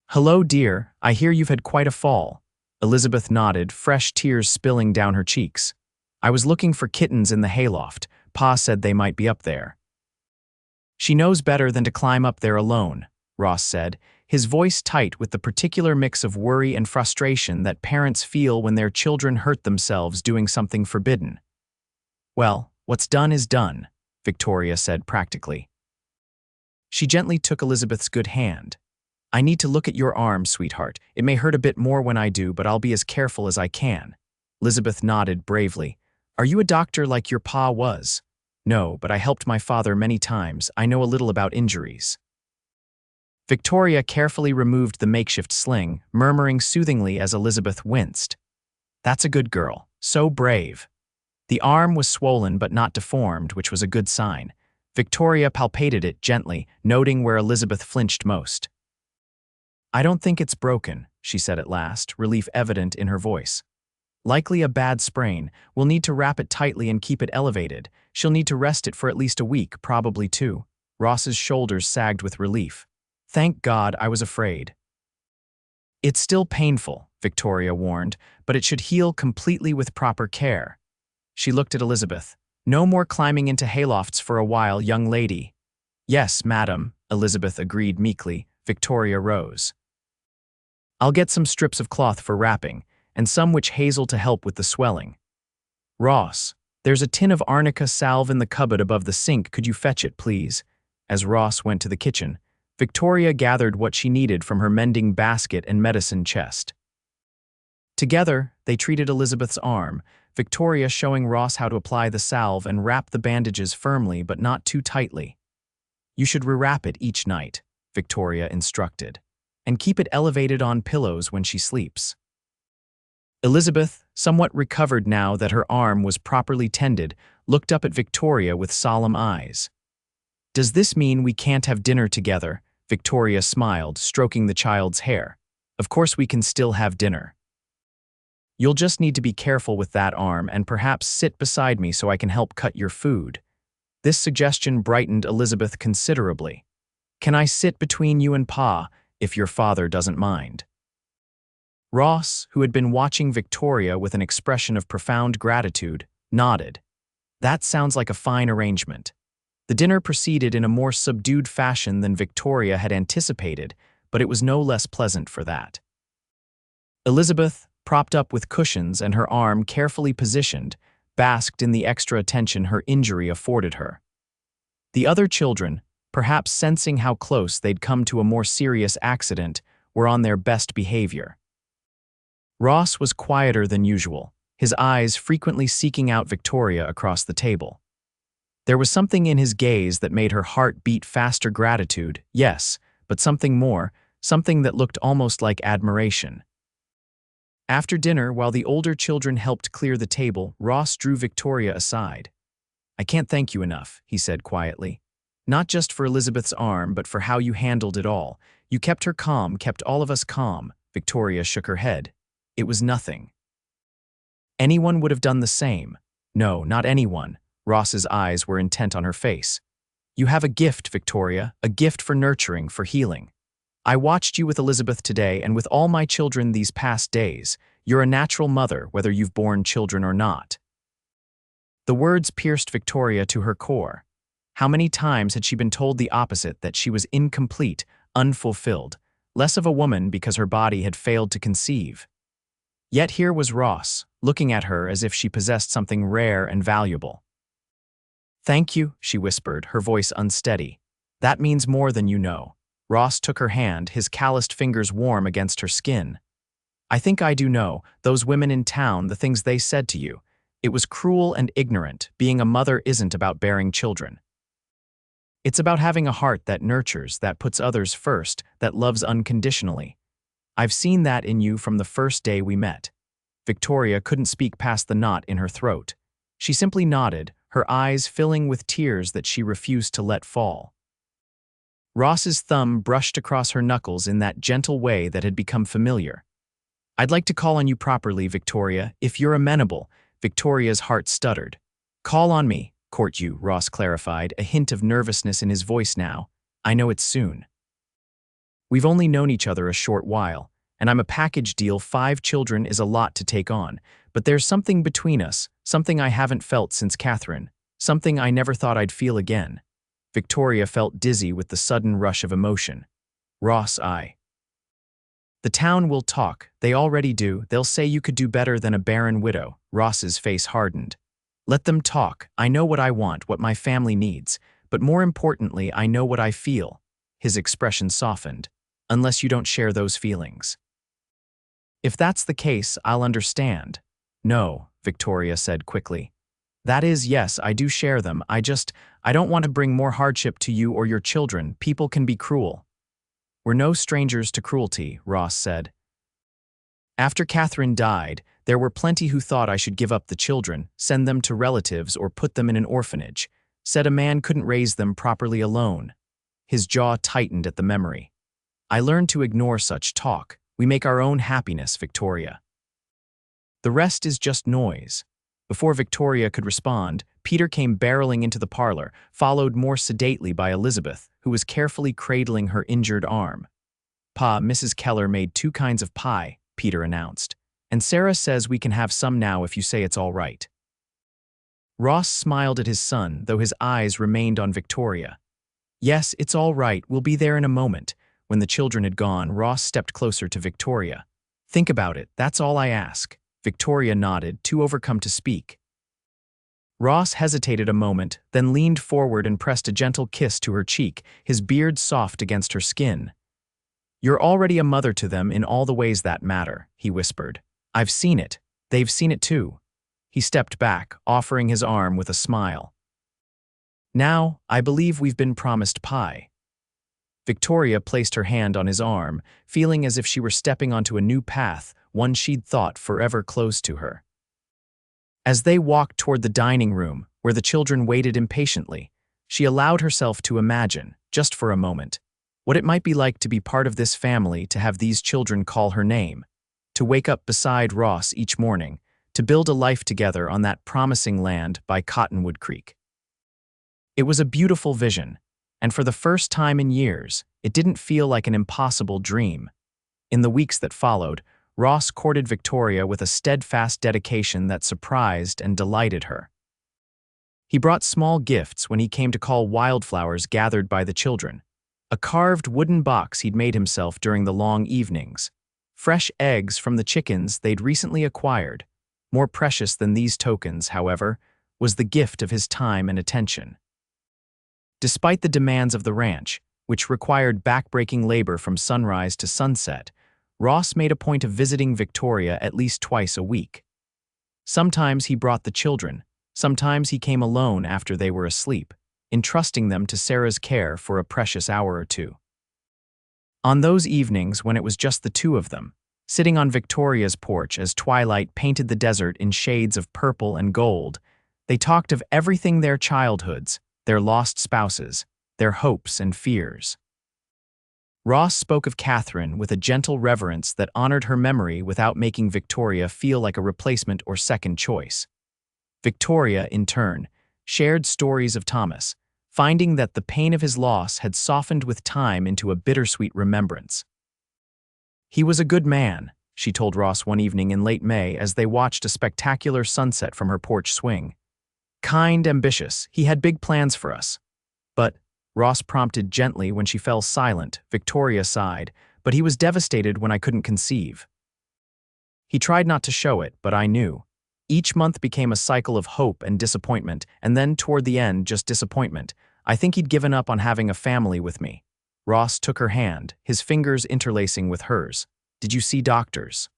Speaker 1: "Hello, dear. I hear you've had quite a fall." Elizabeth nodded, fresh tears spilling down her cheeks. "I was looking for kittens in the hayloft. Pa said they might be up there." "She knows better than to climb up there alone," Ross said, his voice tight with the particular mix of worry and frustration that parents feel when their children hurt themselves doing something forbidden. "Well, what's done is done," Victoria said practically. She gently took Elizabeth's good hand. "I need to look at your arm, sweetheart. It may hurt a bit more when I do, but I'll be as careful as I can." Elizabeth nodded bravely. "Are you a doctor like your pa was?" "No, but I helped my father many times. I know a little about injuries." Victoria carefully removed the makeshift sling, murmuring soothingly as Elizabeth winced. "That's a good girl. So brave." The arm was swollen but not deformed, which was a good sign. Victoria palpated it gently, noting where Elizabeth flinched most. "I don't think it's broken," she said at last, relief evident in her voice. "Likely a bad sprain. We'll need to wrap it tightly and keep it elevated. She'll need to rest it for at least a week, probably 2. Ross's shoulders sagged with relief. "Thank God, I was afraid." "It's still painful," Victoria warned, "but it should heal completely with proper care." She looked at Elizabeth. "No more climbing into haylofts for a while, young lady." "Yes, madam," Elizabeth agreed meekly. Victoria rose. "I'll get some strips of cloth for wrapping, and some witch hazel to help with the swelling. Ross, there's a tin of arnica salve in the cupboard above the sink. Could you fetch it, please?" As Ross went to the kitchen, Victoria gathered what she needed from her mending basket and medicine chest. Together, they treated Elizabeth's arm, Victoria showing Ross how to apply the salve and wrap the bandages firmly but not too tightly. "You should rewrap it each night," Victoria instructed, "and keep it elevated on pillows when she sleeps." Elizabeth, somewhat recovered now that her arm was properly tended, looked up at Victoria with solemn eyes. "Does this mean we can't have dinner together?" Victoria smiled, stroking the child's hair. "Of course we can still have dinner. You'll just need to be careful with that arm and perhaps sit beside me so I can help cut your food." This suggestion brightened Elizabeth considerably. "Can I sit between you and Pa, if your father doesn't mind?" Ross, who had been watching Victoria with an expression of profound gratitude, nodded. "That sounds like a fine arrangement." The dinner proceeded in a more subdued fashion than Victoria had anticipated, but it was no less pleasant for that. Elizabeth, propped up with cushions and her arm carefully positioned, basked in the extra attention her injury afforded her. The other children, perhaps sensing how close they'd come to a more serious accident, were on their best behavior. Ross was quieter than usual, his eyes frequently seeking out Victoria across the table. There was something in his gaze that made her heart beat faster. Gratitude, yes, but something more, something that looked almost like admiration. After dinner, while the older children helped clear the table, Ross drew Victoria aside. "I can't thank you enough," he said quietly. "Not just for Elizabeth's arm, but for how you handled it all. You kept her calm, kept all of us calm." Victoria shook her head. "It was nothing. Anyone would have done the same." "No, not anyone." Ross's eyes were intent on her face. "You have a gift, Victoria, a gift for nurturing, for healing. I watched you with Elizabeth today and with all my children these past days. You're a natural mother, whether you've borne children or not." The words pierced Victoria to her core. How many times had she been told the opposite, that she was incomplete, unfulfilled, less of a woman because her body had failed to conceive? Yet here was Ross, looking at her as if she possessed something rare and valuable. "Thank you," she whispered, her voice unsteady. "That means more than you know." Ross took her hand, his calloused fingers warm against her skin. "I think I do know, those women in town, the things they said to you. It was cruel and ignorant. Being a mother isn't about bearing children. It's about having a heart that nurtures, that puts others first, that loves unconditionally. I've seen that in you from the first day we met." Victoria couldn't speak past the knot in her throat. She simply nodded, her eyes filling with tears that she refused to let fall. Ross's thumb brushed across her knuckles in that gentle way that had become familiar. "I'd like to call on you properly, Victoria, if you're amenable." Victoria's heart stuttered. "Call on me, court you," Ross clarified, a hint of nervousness in his voice now. "I know it's soon. We've only known each other a short while, and I'm a package deal. 5 children is a lot to take on, but there's something between us, something I haven't felt since Catherine, something I never thought I'd feel again." Victoria felt dizzy with the sudden rush of emotion. "Ross, The town will talk, they already do. They'll say you could do better than a barren widow." Ross's face hardened. "Let them talk. I know what I want, what my family needs, but more importantly, I know what I feel." His expression softened. "Unless you don't share those feelings." "If that's the case, I'll understand." "No," Victoria said quickly. "That is, yes, I do share them. I don't want to bring more hardship to you or your children. People can be cruel." "We're no strangers to cruelty," Ross said. "After Catherine died, there were plenty who thought I should give up the children, send them to relatives, or put them in an orphanage. Said a man couldn't raise them properly alone." His jaw tightened at the memory. "I learned to ignore such talk. We make our own happiness, Victoria. The rest is just noise." Before Victoria could respond, Peter came barreling into the parlor, followed more sedately by Elizabeth, who was carefully cradling her injured arm. "Pa, Mrs. Keller made 2 kinds of pie," Peter announced. "And Sarah says we can have some now if you say it's all right." Ross smiled at his son, though his eyes remained on Victoria. "Yes, it's all right. We'll be there in a moment." When the children had gone, Ross stepped closer to Victoria. "Think about it. That's all I ask." Victoria nodded, too overcome to speak. Ross hesitated a moment, then leaned forward and pressed a gentle kiss to her cheek, his beard soft against her skin. "You're already a mother to them in all the ways that matter," he whispered. "I've seen it. They've seen it too." He stepped back, offering his arm with a smile. "Now, I believe we've been promised pie." Victoria placed her hand on his arm, feeling as if she were stepping onto a new path, one she'd thought forever close to her. As they walked toward the dining room, where the children waited impatiently, she allowed herself to imagine, just for a moment, what it might be like to be part of this family, to have these children call her name, to wake up beside Ross each morning, to build a life together on that promising land by Cottonwood Creek. It was a beautiful vision, and for the first time in years, it didn't feel like an impossible dream. In the weeks that followed, Ross courted Victoria with a steadfast dedication that surprised and delighted her. He brought small gifts when he came to call wildflowers gathered by the children, a carved wooden box he'd made himself during the long evenings, fresh eggs from the chickens they'd recently acquired. More precious than these tokens, however, was the gift of his time and attention. Despite the demands of the ranch, which required backbreaking labor from sunrise to sunset, Ross made a point of visiting Victoria at least twice a week. Sometimes he brought the children, sometimes he came alone after they were asleep, entrusting them to Sarah's care for a precious hour or two. On those evenings when it was just the two of them, sitting on Victoria's porch as twilight painted the desert in shades of purple and gold, They talked of everything: their childhoods, their lost spouses, their hopes and fears. Ross spoke of Catherine with a gentle reverence that honored her memory without making Victoria feel like a replacement or second choice. Victoria, in turn, shared stories of Thomas, finding that the pain of his loss had softened with time into a bittersweet remembrance. "He was a good man," she told Ross one evening in late May as they watched a spectacular sunset from her porch swing. "Kind, ambitious, he had big plans for us." "But," Ross prompted gently when she fell silent. Victoria sighed, "but he was devastated when I couldn't conceive. He tried not to show it, but I knew." Each month became a cycle of hope and disappointment, and then toward the end, just disappointment. "I think he'd given up on having a family with me." Ross took her hand, his fingers interlacing with hers. "Did you see doctors?"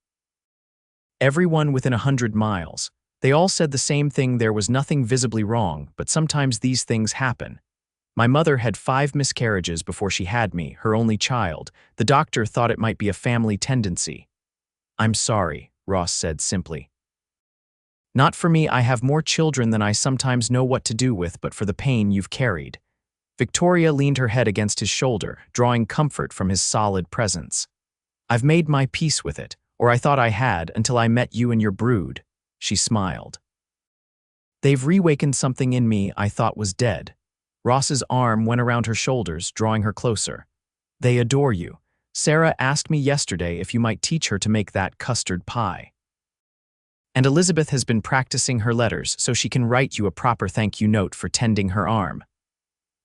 Speaker 1: "Everyone within 100 miles. They all said the same thing: there was nothing visibly wrong, but sometimes these things happen. My mother had 5 miscarriages before she had me, her only child. The doctor thought it might be a family tendency." "I'm sorry," Ross said simply. "Not for me. I have more children than I sometimes know what to do with, but for the pain you've carried." Victoria leaned her head against his shoulder, drawing comfort from his solid presence. "I've made my peace with it, or I thought I had, until I met you and your brood." She smiled. "They've reawakened something in me I thought was dead." Ross's arm went around her shoulders, drawing her closer. "They adore you. Sarah asked me yesterday if you might teach her to make that custard pie. And Elizabeth has been practicing her letters so she can write you a proper thank you note for tending her arm."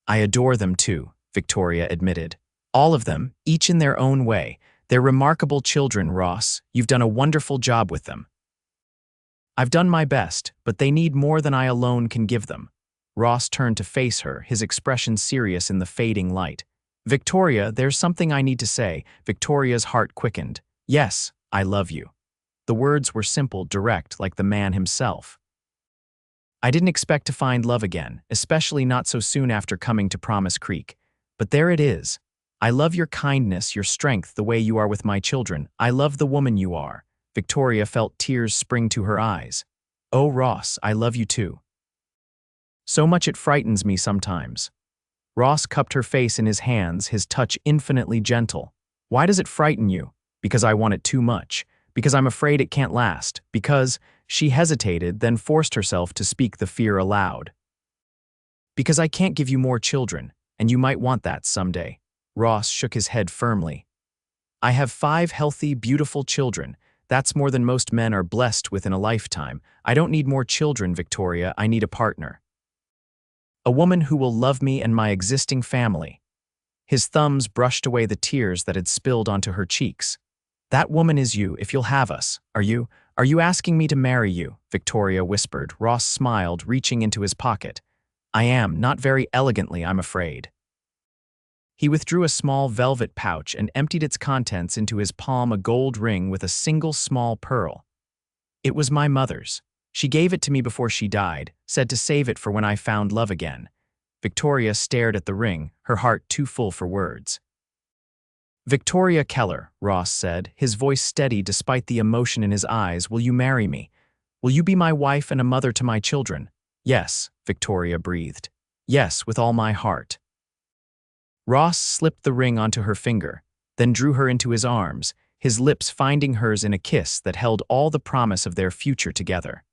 Speaker 1: "I adore them too," Victoria admitted. "All of them, each in their own way. They're remarkable children, Ross. You've done a wonderful job with them." "I've done my best, but they need more than I alone can give them." Ross turned to face her, his expression serious in the fading light. "Victoria, there's something I need to say." Victoria's heart quickened. "Yes, I love you." The words were simple, direct, like the man himself. "I didn't expect to find love again, especially not so soon after coming to Promise Creek. But there it is. I love your kindness, your strength, the way you are with my children. I love the woman you are." Victoria felt tears spring to her eyes. "Oh, Ross, I love you too. So much it frightens me sometimes." Ross cupped her face in his hands, his touch infinitely gentle. "Why does it frighten you?" "Because I want it too much. Because I'm afraid it can't last. Because—" She hesitated, then forced herself to speak the fear aloud. "Because I can't give you more children, and you might want that someday." Ross shook his head firmly. "I have 5 healthy, beautiful children. That's more than most men are blessed with in a lifetime. I don't need more children, Victoria. I need a partner. A woman who will love me and my existing family." His thumbs brushed away the tears that had spilled onto her cheeks. "That woman is you, if you'll have us. Are you asking me to marry you?" Victoria whispered. Ross smiled, reaching into his pocket. "I am, not very elegantly, I'm afraid." He withdrew a small velvet pouch and emptied its contents into his palm, a gold ring with a single small pearl. "It was my mother's. She gave it to me before she died, said to save it for when I found love again." Victoria stared at the ring, her heart too full for words. "Victoria Keller," Ross said, his voice steady despite the emotion in his eyes, "will you marry me? Will you be my wife and a mother to my children?" "Yes," Victoria breathed. "Yes, with all my heart." Ross slipped the ring onto her finger, then drew her into his arms, his lips finding hers in a kiss that held all the promise of their future together.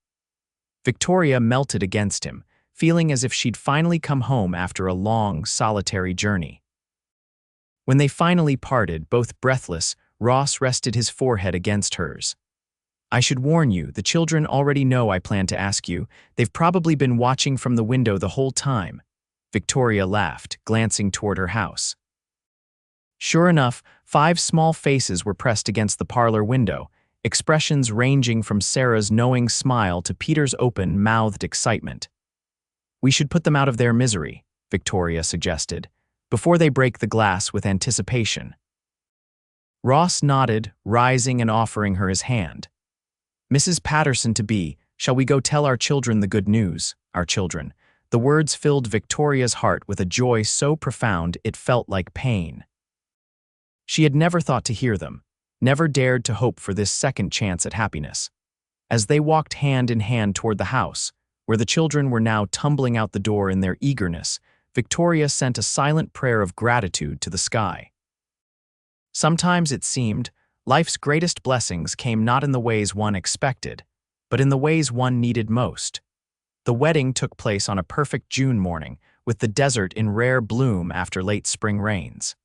Speaker 1: Victoria melted against him, feeling as if she'd finally come home after a long, solitary journey. When they finally parted, both breathless, Ross rested his forehead against hers. "I should warn you, the children already know I plan to ask you. They've probably been watching from the window the whole time." Victoria laughed, glancing toward her house. Sure enough, 5 small faces were pressed against the parlor window, expressions ranging from Sarah's knowing smile to Peter's open-mouthed excitement. "We should put them out of their misery," Victoria suggested, "before they break the glass with anticipation." Ross nodded, rising and offering her his hand. "Mrs. Patterson to be, shall we go tell our children the good news, our children?" The words filled Victoria's heart with a joy so profound it felt like pain. She had never thought to hear them, never dared to hope for this second chance at happiness. As they walked hand in hand toward the house, where the children were now tumbling out the door in their eagerness, Victoria sent a silent prayer of gratitude to the sky. Sometimes it seemed life's greatest blessings came not in the ways one expected, but in the ways one needed most. The wedding took place on a perfect June morning, with the desert in rare bloom after late spring rains.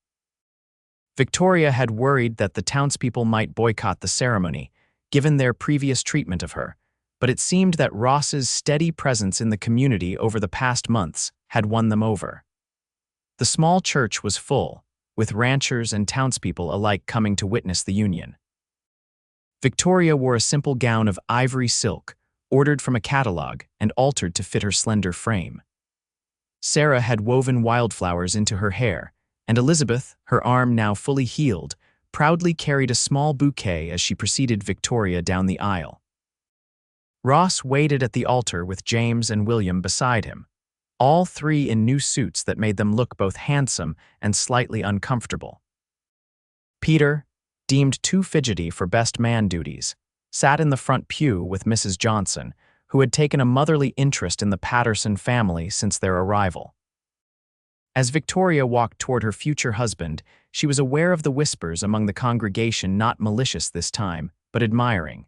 Speaker 1: Victoria had worried that the townspeople might boycott the ceremony, given their previous treatment of her, but it seemed that Ross's steady presence in the community over the past months had won them over. The small church was full, with ranchers and townspeople alike coming to witness the union. Victoria wore a simple gown of ivory silk, ordered from a catalog and altered to fit her slender frame. Sarah had woven wildflowers into her hair, and Elizabeth, her arm now fully healed, proudly carried a small bouquet as she preceded Victoria down the aisle. Ross waited at the altar with James and William beside him, all three in new suits that made them look both handsome and slightly uncomfortable. Peter, deemed too fidgety for best man duties, sat in the front pew with Mrs. Johnson, who had taken a motherly interest in the Patterson family since their arrival. As Victoria walked toward her future husband, she was aware of the whispers among the congregation, not malicious this time, but admiring.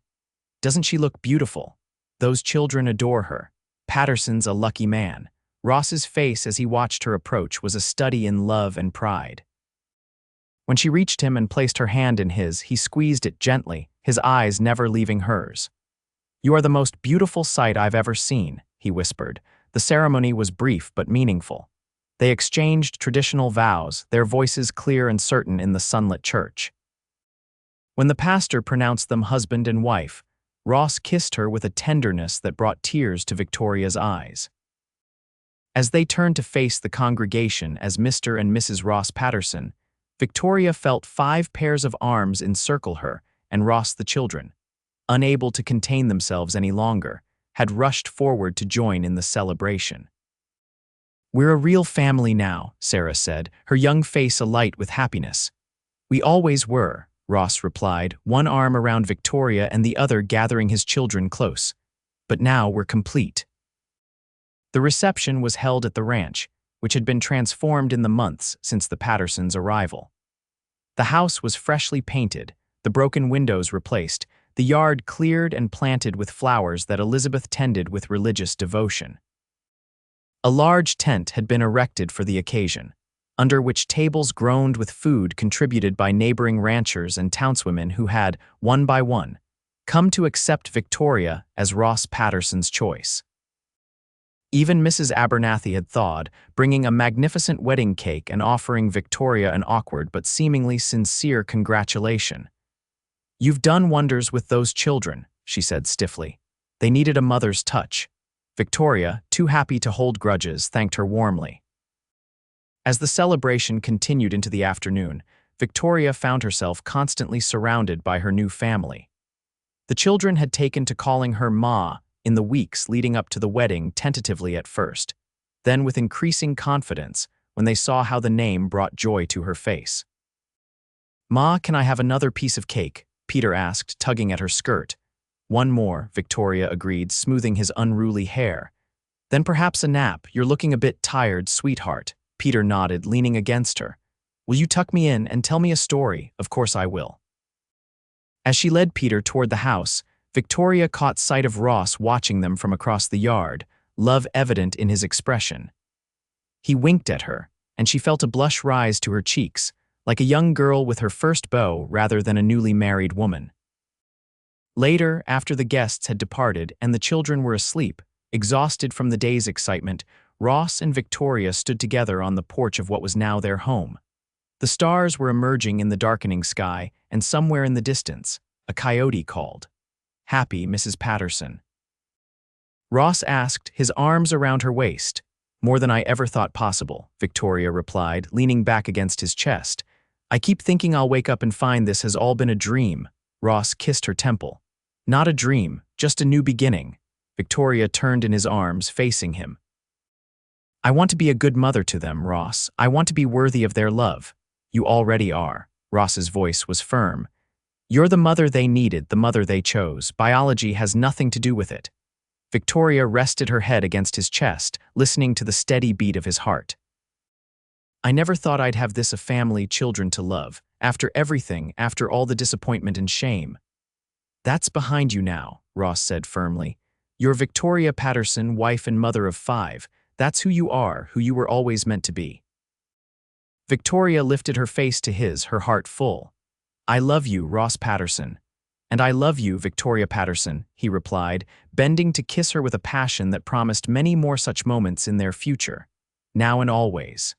Speaker 1: "Doesn't she look beautiful? Those children adore her. Patterson's a lucky man." Ross's face as he watched her approach was a study in love and pride. When she reached him and placed her hand in his, he squeezed it gently, his eyes never leaving hers. "You are the most beautiful sight I've ever seen," he whispered. The ceremony was brief but meaningful. They exchanged traditional vows, their voices clear and certain in the sunlit church. When the pastor pronounced them husband and wife, Ross kissed her with a tenderness that brought tears to Victoria's eyes. As they turned to face the congregation as Mr. and Mrs. Ross Patterson, Victoria felt 5 pairs of arms encircle her, and Ross the children, unable to contain themselves any longer, had rushed forward to join in the celebration. "We're a real family now," Sarah said, her young face alight with happiness. "We always were," Ross replied, one arm around Victoria and the other gathering his children close. "But now we're complete." The reception was held at the ranch, which had been transformed in the months since the Pattersons' arrival. The house was freshly painted, the broken windows replaced, the yard cleared and planted with flowers that Elizabeth tended with religious devotion. A large tent had been erected for the occasion, under which tables groaned with food contributed by neighboring ranchers and townswomen who had, one by one, come to accept Victoria as Ross Patterson's choice. Even Mrs. Abernathy had thawed, bringing a magnificent wedding cake and offering Victoria an awkward but seemingly sincere congratulation. "You've done wonders with those children," she said stiffly. "They needed a mother's touch." Victoria, too happy to hold grudges, thanked her warmly. As the celebration continued into the afternoon, Victoria found herself constantly surrounded by her new family. The children had taken to calling her Ma in the weeks leading up to the wedding, tentatively at first, then with increasing confidence when they saw how the name brought joy to her face. "Ma, can I have another piece of cake?" Peter asked, tugging at her skirt. "One more," Victoria agreed, smoothing his unruly hair. "Then perhaps a nap. You're looking a bit tired, sweetheart." Peter nodded, leaning against her. "Will you tuck me in and tell me a story?" "Of course I will." As she led Peter toward the house, Victoria caught sight of Ross watching them from across the yard, love evident in his expression. He winked at her, and she felt a blush rise to her cheeks, like a young girl with her first beau rather than a newly married woman. Later, after the guests had departed and the children were asleep, exhausted from the day's excitement, Ross and Victoria stood together on the porch of what was now their home. The stars were emerging in the darkening sky, and somewhere in the distance, a coyote called. "Happy, Mrs. Patterson?" Ross asked, his arms around her waist. "More than I ever thought possible," Victoria replied, leaning back against his chest. "I keep thinking I'll wake up and find this has all been a dream." Ross kissed her temple. "Not a dream, just a new beginning." Victoria turned in his arms, facing him. "I want to be a good mother to them, Ross. I want to be worthy of their love." "You already are." Ross's voice was firm. "You're the mother they needed, the mother they chose. Biology has nothing to do with it." Victoria rested her head against his chest, listening to the steady beat of his heart. I never thought I'd have this a family, children to love, after everything, after all the disappointment and shame. That's behind you now, Ross said firmly. You're Victoria Patterson, wife and mother of 5. That's who you are, who you were always meant to be. Victoria lifted her face to his, her heart full. I love you, Ross Patterson. And I love you, Victoria Patterson, he replied, bending to kiss her with a passion that promised many more such moments in their future, now and always.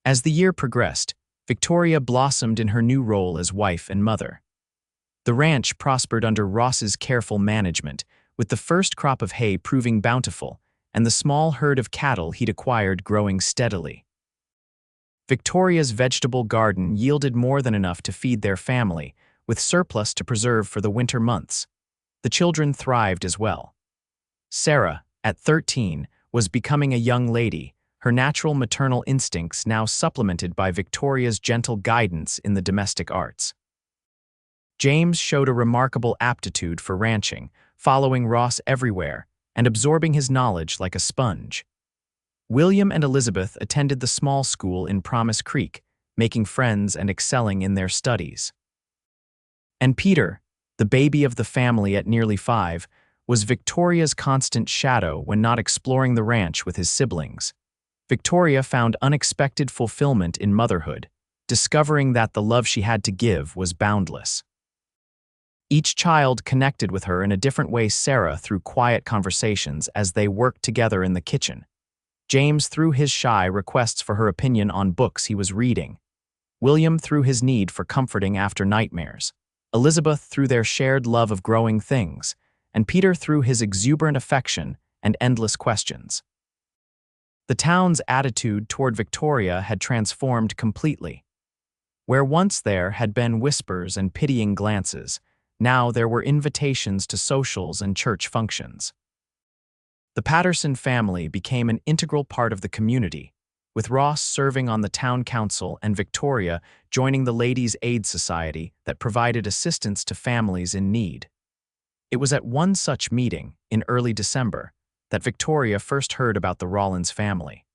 Speaker 1: As the year progressed, Victoria blossomed in her new role as wife and mother. The ranch prospered under Ross's careful management, with the first crop of hay proving bountiful and the small herd of cattle he'd acquired growing steadily. Victoria's vegetable garden yielded more than enough to feed their family, with surplus to preserve for the winter months. The children thrived as well. Sarah, at 13, was becoming a young lady, her natural maternal instincts now supplemented by Victoria's gentle guidance in the domestic arts. James showed a remarkable aptitude for ranching, following Ross everywhere and absorbing his knowledge like a sponge. William and Elizabeth attended the small school in Promise Creek, making friends and excelling in their studies. And Peter, the baby of the family at nearly 5, was Victoria's constant shadow when not exploring the ranch with his siblings. Victoria found unexpected fulfillment in motherhood, discovering that the love she had to give was boundless. Each child connected with her in a different way. Sarah through quiet conversations as they worked together in the kitchen. James through his shy requests for her opinion on books he was reading. William through his need for comforting after nightmares. Elizabeth through their shared love of growing things, and Peter through his exuberant affection and endless questions. The town's attitude toward Victoria had transformed completely. Where once there had been whispers and pitying glances, now there were invitations to socials and church functions. The Patterson family became an integral part of the community, with Ross serving on the town council and Victoria joining the Ladies' Aid Society that provided assistance to families in need. It was at one such meeting, in early December, that Victoria first heard about the Rollins family.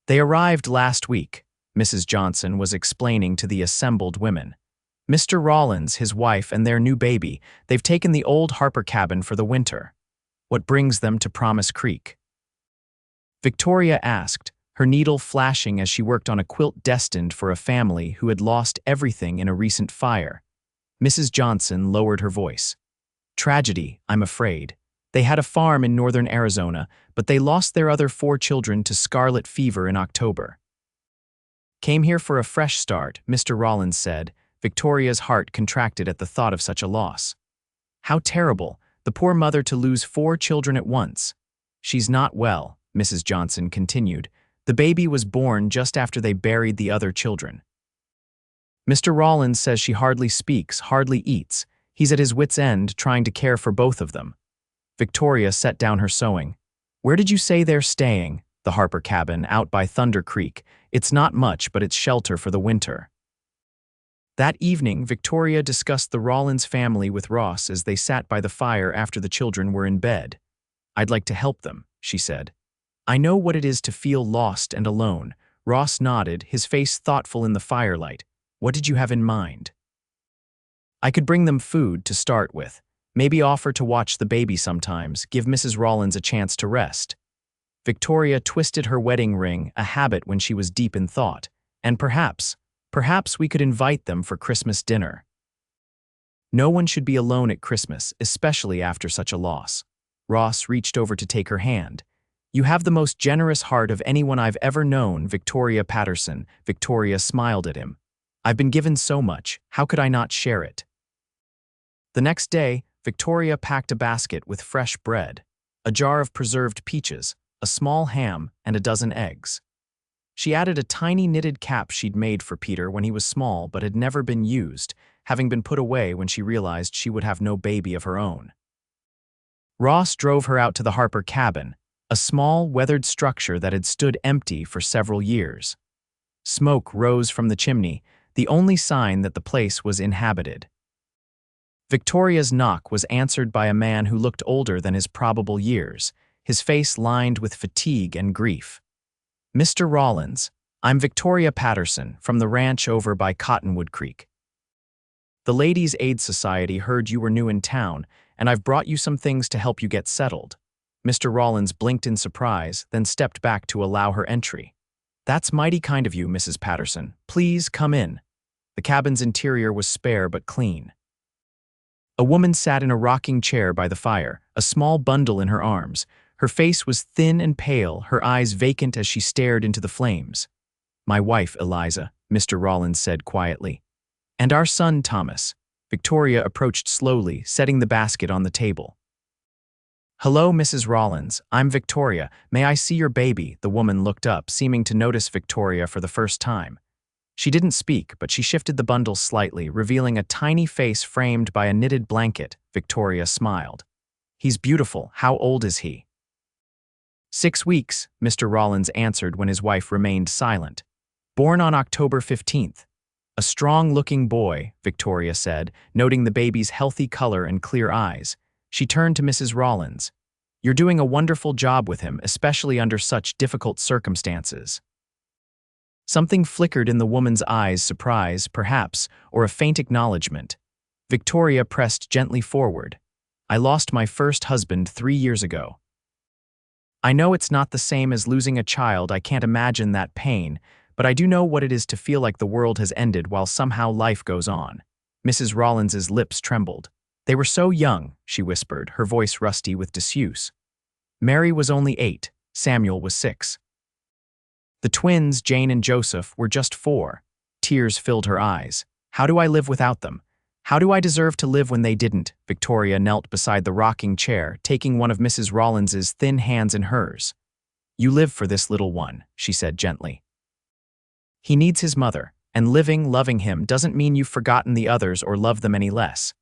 Speaker 1: They arrived last week, Mrs. Johnson was explaining to the assembled women. Mr. Rollins, his wife, and their new baby, they've taken the old Harper cabin for the winter. What brings them to Promise Creek? Victoria asked, her needle flashing as she worked on a quilt destined for a family who had lost everything in a recent fire. Mrs. Johnson lowered her voice. Tragedy, I'm afraid. They had a farm in northern Arizona, but they lost their other 4 children to scarlet fever in October. Came here for a fresh start, Mr. Rollins said. Victoria's heart contracted at the thought of such a loss. How terrible, the poor mother to lose 4 children at once. She's not well, Mrs. Johnson continued. The baby was born just after they buried the other children. Mr. Rollins says she hardly speaks, hardly eats. He's at his wit's end trying to care for both of them. Victoria set down her sewing. Where did you say they're staying? The Harper cabin, out by Thunder Creek. It's not much, but it's shelter for the winter. That evening, Victoria discussed the Rollins family with Ross as they sat by the fire after the children were in bed. I'd like to help them, she said. I know what it is to feel lost and alone. Ross nodded, his face thoughtful in the firelight. What did you have in mind? I could bring them food to start with. Maybe offer to watch the baby sometimes, give Mrs. Rollins a chance to rest. Victoria twisted her wedding ring, a habit when she was deep in thought, and perhaps we could invite them for Christmas dinner. No one should be alone at Christmas, especially after such a loss. Ross reached over to take her hand. You have the most generous heart of anyone I've ever known, Victoria Patterson. Victoria smiled at him. I've been given so much, how could I not share it? The next day, Victoria packed a basket with fresh bread, a jar of preserved peaches, a small ham, and a dozen eggs. She added a tiny knitted cap she'd made for Peter when he was small but had never been used, having been put away when she realized she would have no baby of her own. Ross drove her out to the Harper cabin, a small, weathered structure that had stood empty for several years. Smoke rose from the chimney, the only sign that the place was inhabited. Victoria's knock was answered by a man who looked older than his probable years, his face lined with fatigue and grief. "Mr. Rollins, I'm Victoria Patterson from the ranch over by Cottonwood Creek. The Ladies' Aid Society heard you were new in town, and I've brought you some things to help you get settled." Mr. Rollins blinked in surprise, then stepped back to allow her entry. "That's mighty kind of you, Mrs. Patterson. Please come in." The cabin's interior was spare but clean. A woman sat in a rocking chair by the fire, a small bundle in her arms. Her face was thin and pale, her eyes vacant as she stared into the flames. "My wife, Eliza," Mr. Rollins said quietly. "And our son, Thomas." Victoria approached slowly, setting the basket on the table. "Hello, Mrs. Rollins. I'm Victoria. May I see your baby?" The woman looked up, seeming to notice Victoria for the first time. She didn't speak, but she shifted the bundle slightly, revealing a tiny face framed by a knitted blanket. Victoria smiled. "He's beautiful. How old is he?" 6 weeks, Mr. Rollins answered when his wife remained silent. "Born on October 15th. A strong-looking boy," Victoria said, noting the baby's healthy color and clear eyes. She turned to Mrs. Rollins. "You're doing a wonderful job with him, especially under such difficult circumstances." Something flickered in the woman's eyes, surprise, perhaps, or a faint acknowledgement. Victoria pressed gently forward. "I lost my first husband 3 years ago. I know it's not the same as losing a child. I can't imagine that pain, but I do know what it is to feel like the world has ended while somehow life goes on." Mrs. Rollins's lips trembled. "They were so young," she whispered, her voice rusty with disuse. "Mary was only 8, Samuel was 6. The twins, Jane and Joseph, were just 4. Tears filled her eyes. "How do I live without them? How do I deserve to live when they didn't?" Victoria knelt beside the rocking chair, taking one of Mrs. Rollins's thin hands in hers. "You live for this little one," she said gently. "He needs his mother, and loving him doesn't mean you've forgotten the others or love them any less."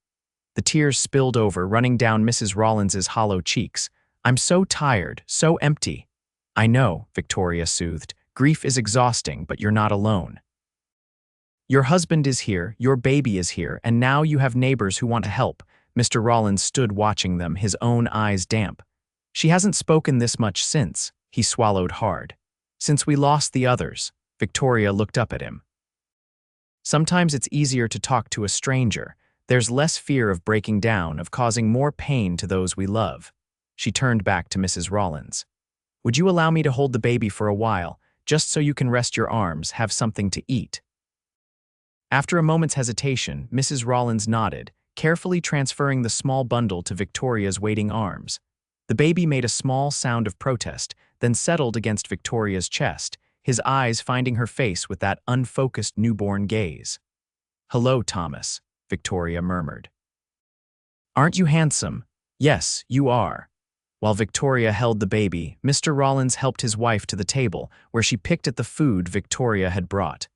Speaker 1: The tears spilled over, running down Mrs. Rollins's hollow cheeks. "I'm so tired, so empty." "I know," Victoria soothed. "Grief is exhausting, but you're not alone. Your husband is here, your baby is here, and now you have neighbors who want to help." Mr. Rollins stood watching them, his own eyes damp. "She hasn't spoken this much since." He swallowed hard. "Since we lost the others." Victoria looked up at him. "Sometimes it's easier to talk to a stranger. There's less fear of breaking down, of causing more pain to those we love." She turned back to Mrs. Rollins. "Would you allow me to hold the baby for a while, just so you can rest your arms, have something to eat?" After a moment's hesitation, Mrs. Rollins nodded, carefully transferring the small bundle to Victoria's waiting arms. The baby made a small sound of protest, then settled against Victoria's chest, his eyes finding her face with that unfocused newborn gaze. "Hello, Thomas," Victoria murmured. "Aren't you handsome?" "Yes, you are." While Victoria held the baby, Mr. Rollins helped his wife to the table, where she picked at the food Victoria had brought.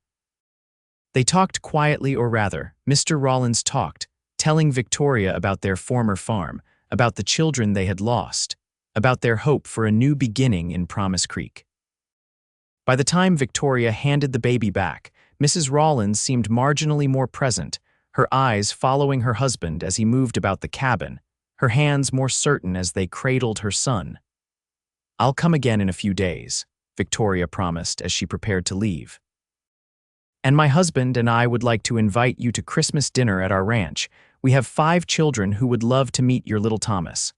Speaker 1: They talked quietly, or rather, Mr. Rollins talked, telling Victoria about their former farm, about the children they had lost, about their hope for a new beginning in Promise Creek. By the time Victoria handed the baby back, Mrs. Rollins seemed marginally more present, her eyes following her husband as he moved about the cabin, her hands more certain as they cradled her son. "I'll come again in a few days," Victoria promised as she prepared to leave. "And my husband and I would like to invite you to Christmas dinner at our ranch. We have 5 children who would love to meet your little Thomas."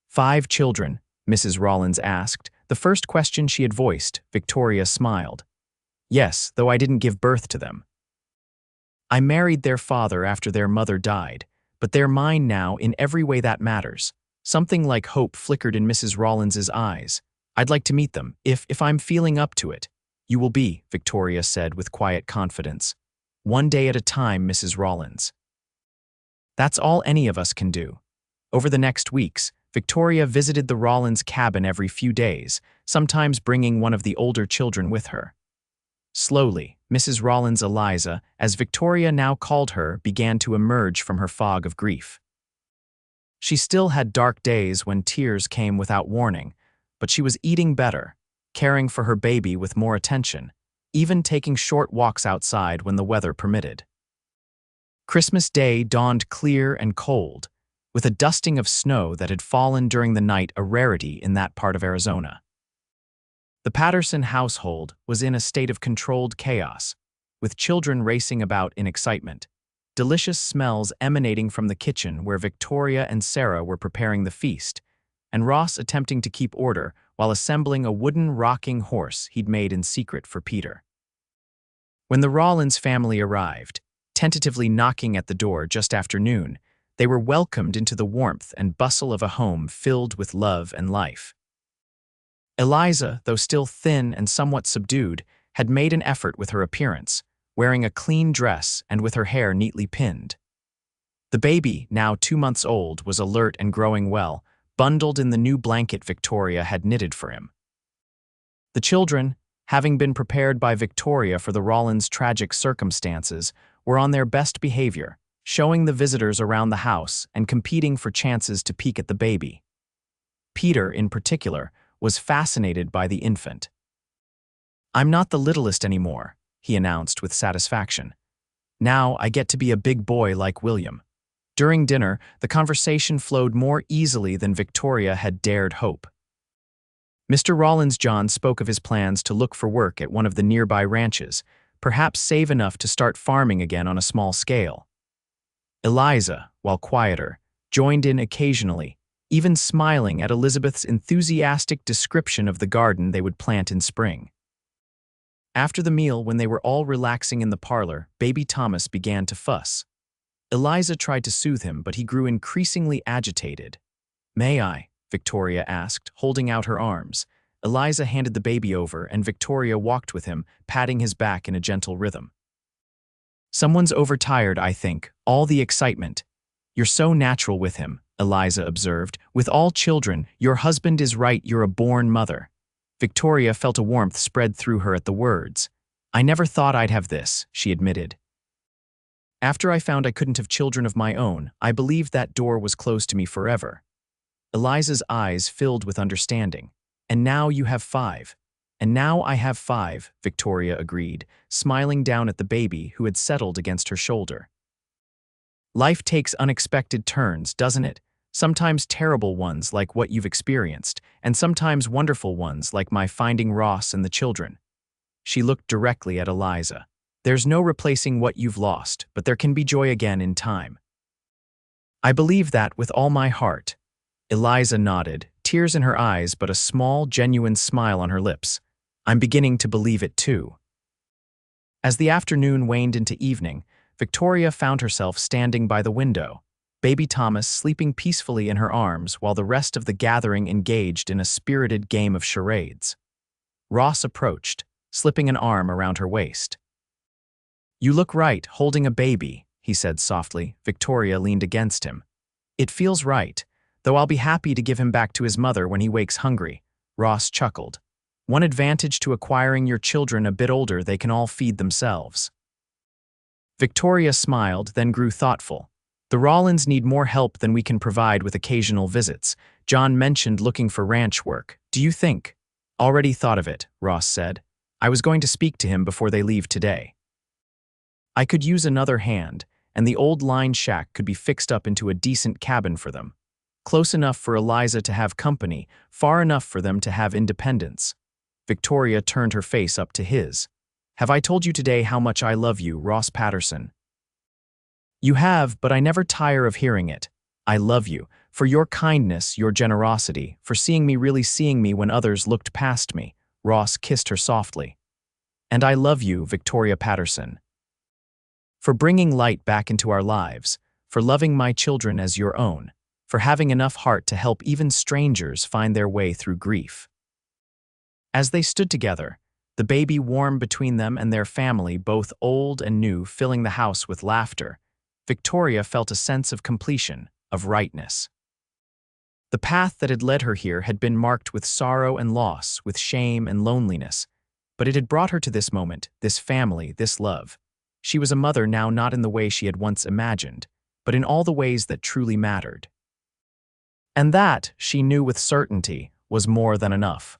Speaker 1: 5 children?" Mrs. Rollins asked, the first question she had voiced. Victoria smiled. "Yes, though I didn't give birth to them. I married their father after their mother died, but they're mine now in every way that matters." Something like hope flickered in Mrs. Rollins's eyes. "I'd like to meet them, if I'm feeling up to it." "You will be," Victoria said with quiet confidence. "One day at a time, Mrs. Rollins. That's all any of us can do." Over the next weeks, Victoria visited the Rollins cabin every few days, sometimes bringing one of the older children with her. Slowly, Mrs. Rollins Eliza, as Victoria now called her, began to emerge from her fog of grief. She still had dark days when tears came without warning, but she was eating better, caring for her baby with more attention, even taking short walks outside when the weather permitted. Christmas Day dawned clear and cold, with a dusting of snow that had fallen during the night a rarity in that part of Arizona. The Patterson household was in a state of controlled chaos, with children racing about in excitement, delicious smells emanating from the kitchen where Victoria and Sarah were preparing the feast, and Ross attempting to keep order while assembling a wooden rocking horse he'd made in secret for Peter. When the Rollins family arrived, tentatively knocking at the door just after noon, they were welcomed into the warmth and bustle of a home filled with love and life. Eliza, though still thin and somewhat subdued, had made an effort with her appearance, wearing a clean dress and with her hair neatly pinned. The baby, now 2 months old, was alert and growing well, bundled in the new blanket Victoria had knitted for him. The children, having been prepared by Victoria for the Rollins' tragic circumstances, were on their best behavior, showing the visitors around the house and competing for chances to peek at the baby. Peter, in particular, was fascinated by the infant. "I'm not the littlest anymore," he announced with satisfaction. "Now I get to be a big boy like William." During dinner, the conversation flowed more easily than Victoria had dared hope. Mr. Rollins John spoke of his plans to look for work at one of the nearby ranches, perhaps save enough to start farming again on a small scale. Eliza, while quieter, joined in occasionally, even smiling at Elizabeth's enthusiastic description of the garden they would plant in spring. After the meal, when they were all relaxing in the parlor, baby Thomas began to fuss. Eliza tried to soothe him, but he grew increasingly agitated. "May I?" Victoria asked, holding out her arms. Eliza handed the baby over, and Victoria walked with him, patting his back in a gentle rhythm. "Someone's overtired, I think, all the excitement." "You're so natural with him," Eliza observed. "With all children, your husband is right, you're a born mother." Victoria felt a warmth spread through her at the words. "I never thought I'd have this," she admitted. "After I found I couldn't have children of my own, I believed that door was closed to me forever." Eliza's eyes filled with understanding. "And now you have 5. And now I have 5, Victoria agreed, smiling down at the baby who had settled against her shoulder. "Life takes unexpected turns, doesn't it? Sometimes terrible ones like what you've experienced, and sometimes wonderful ones like my finding Ross and the children." She looked directly at Eliza. "There's no replacing what you've lost, but there can be joy again in time." "I believe that with all my heart." Eliza nodded, tears in her eyes but a small, genuine smile on her lips. "I'm beginning to believe it too." As the afternoon waned into evening, Victoria found herself standing by the window, baby Thomas sleeping peacefully in her arms while the rest of the gathering engaged in a spirited game of charades. Ross approached, slipping an arm around her waist. "You look right, holding a baby," he said softly. Victoria leaned against him. "It feels right, though I'll be happy to give him back to his mother when he wakes hungry." Ross chuckled. "One advantage to acquiring your children a bit older, they can all feed themselves." Victoria smiled, then grew thoughtful. "The Rollins need more help than we can provide with occasional visits. John mentioned looking for ranch work. Do you think?" "Already thought of it," Ross said. "I was going to speak to him before they leave today. I could use another hand, and the old line shack could be fixed up into a decent cabin for them. Close enough for Eliza to have company, far enough for them to have independence." Victoria turned her face up to his. "Have I told you today how much I love you, Ross Patterson?" "You have, but I never tire of hearing it. I love you, for your kindness, your generosity, for seeing me really seeing me when others looked past me." Ross kissed her softly. "And I love you, Victoria Patterson, for bringing light back into our lives, for loving my children as your own, for having enough heart to help even strangers find their way through grief." As they stood together, the baby warm between them and their family, both old and new, filling the house with laughter, Victoria felt a sense of completion, of rightness. The path that had led her here had been marked with sorrow and loss, with shame and loneliness, but it had brought her to this moment, this family, this love. She was a mother now, not in the way she had once imagined, but in all the ways that truly mattered. And that, she knew with certainty, was more than enough.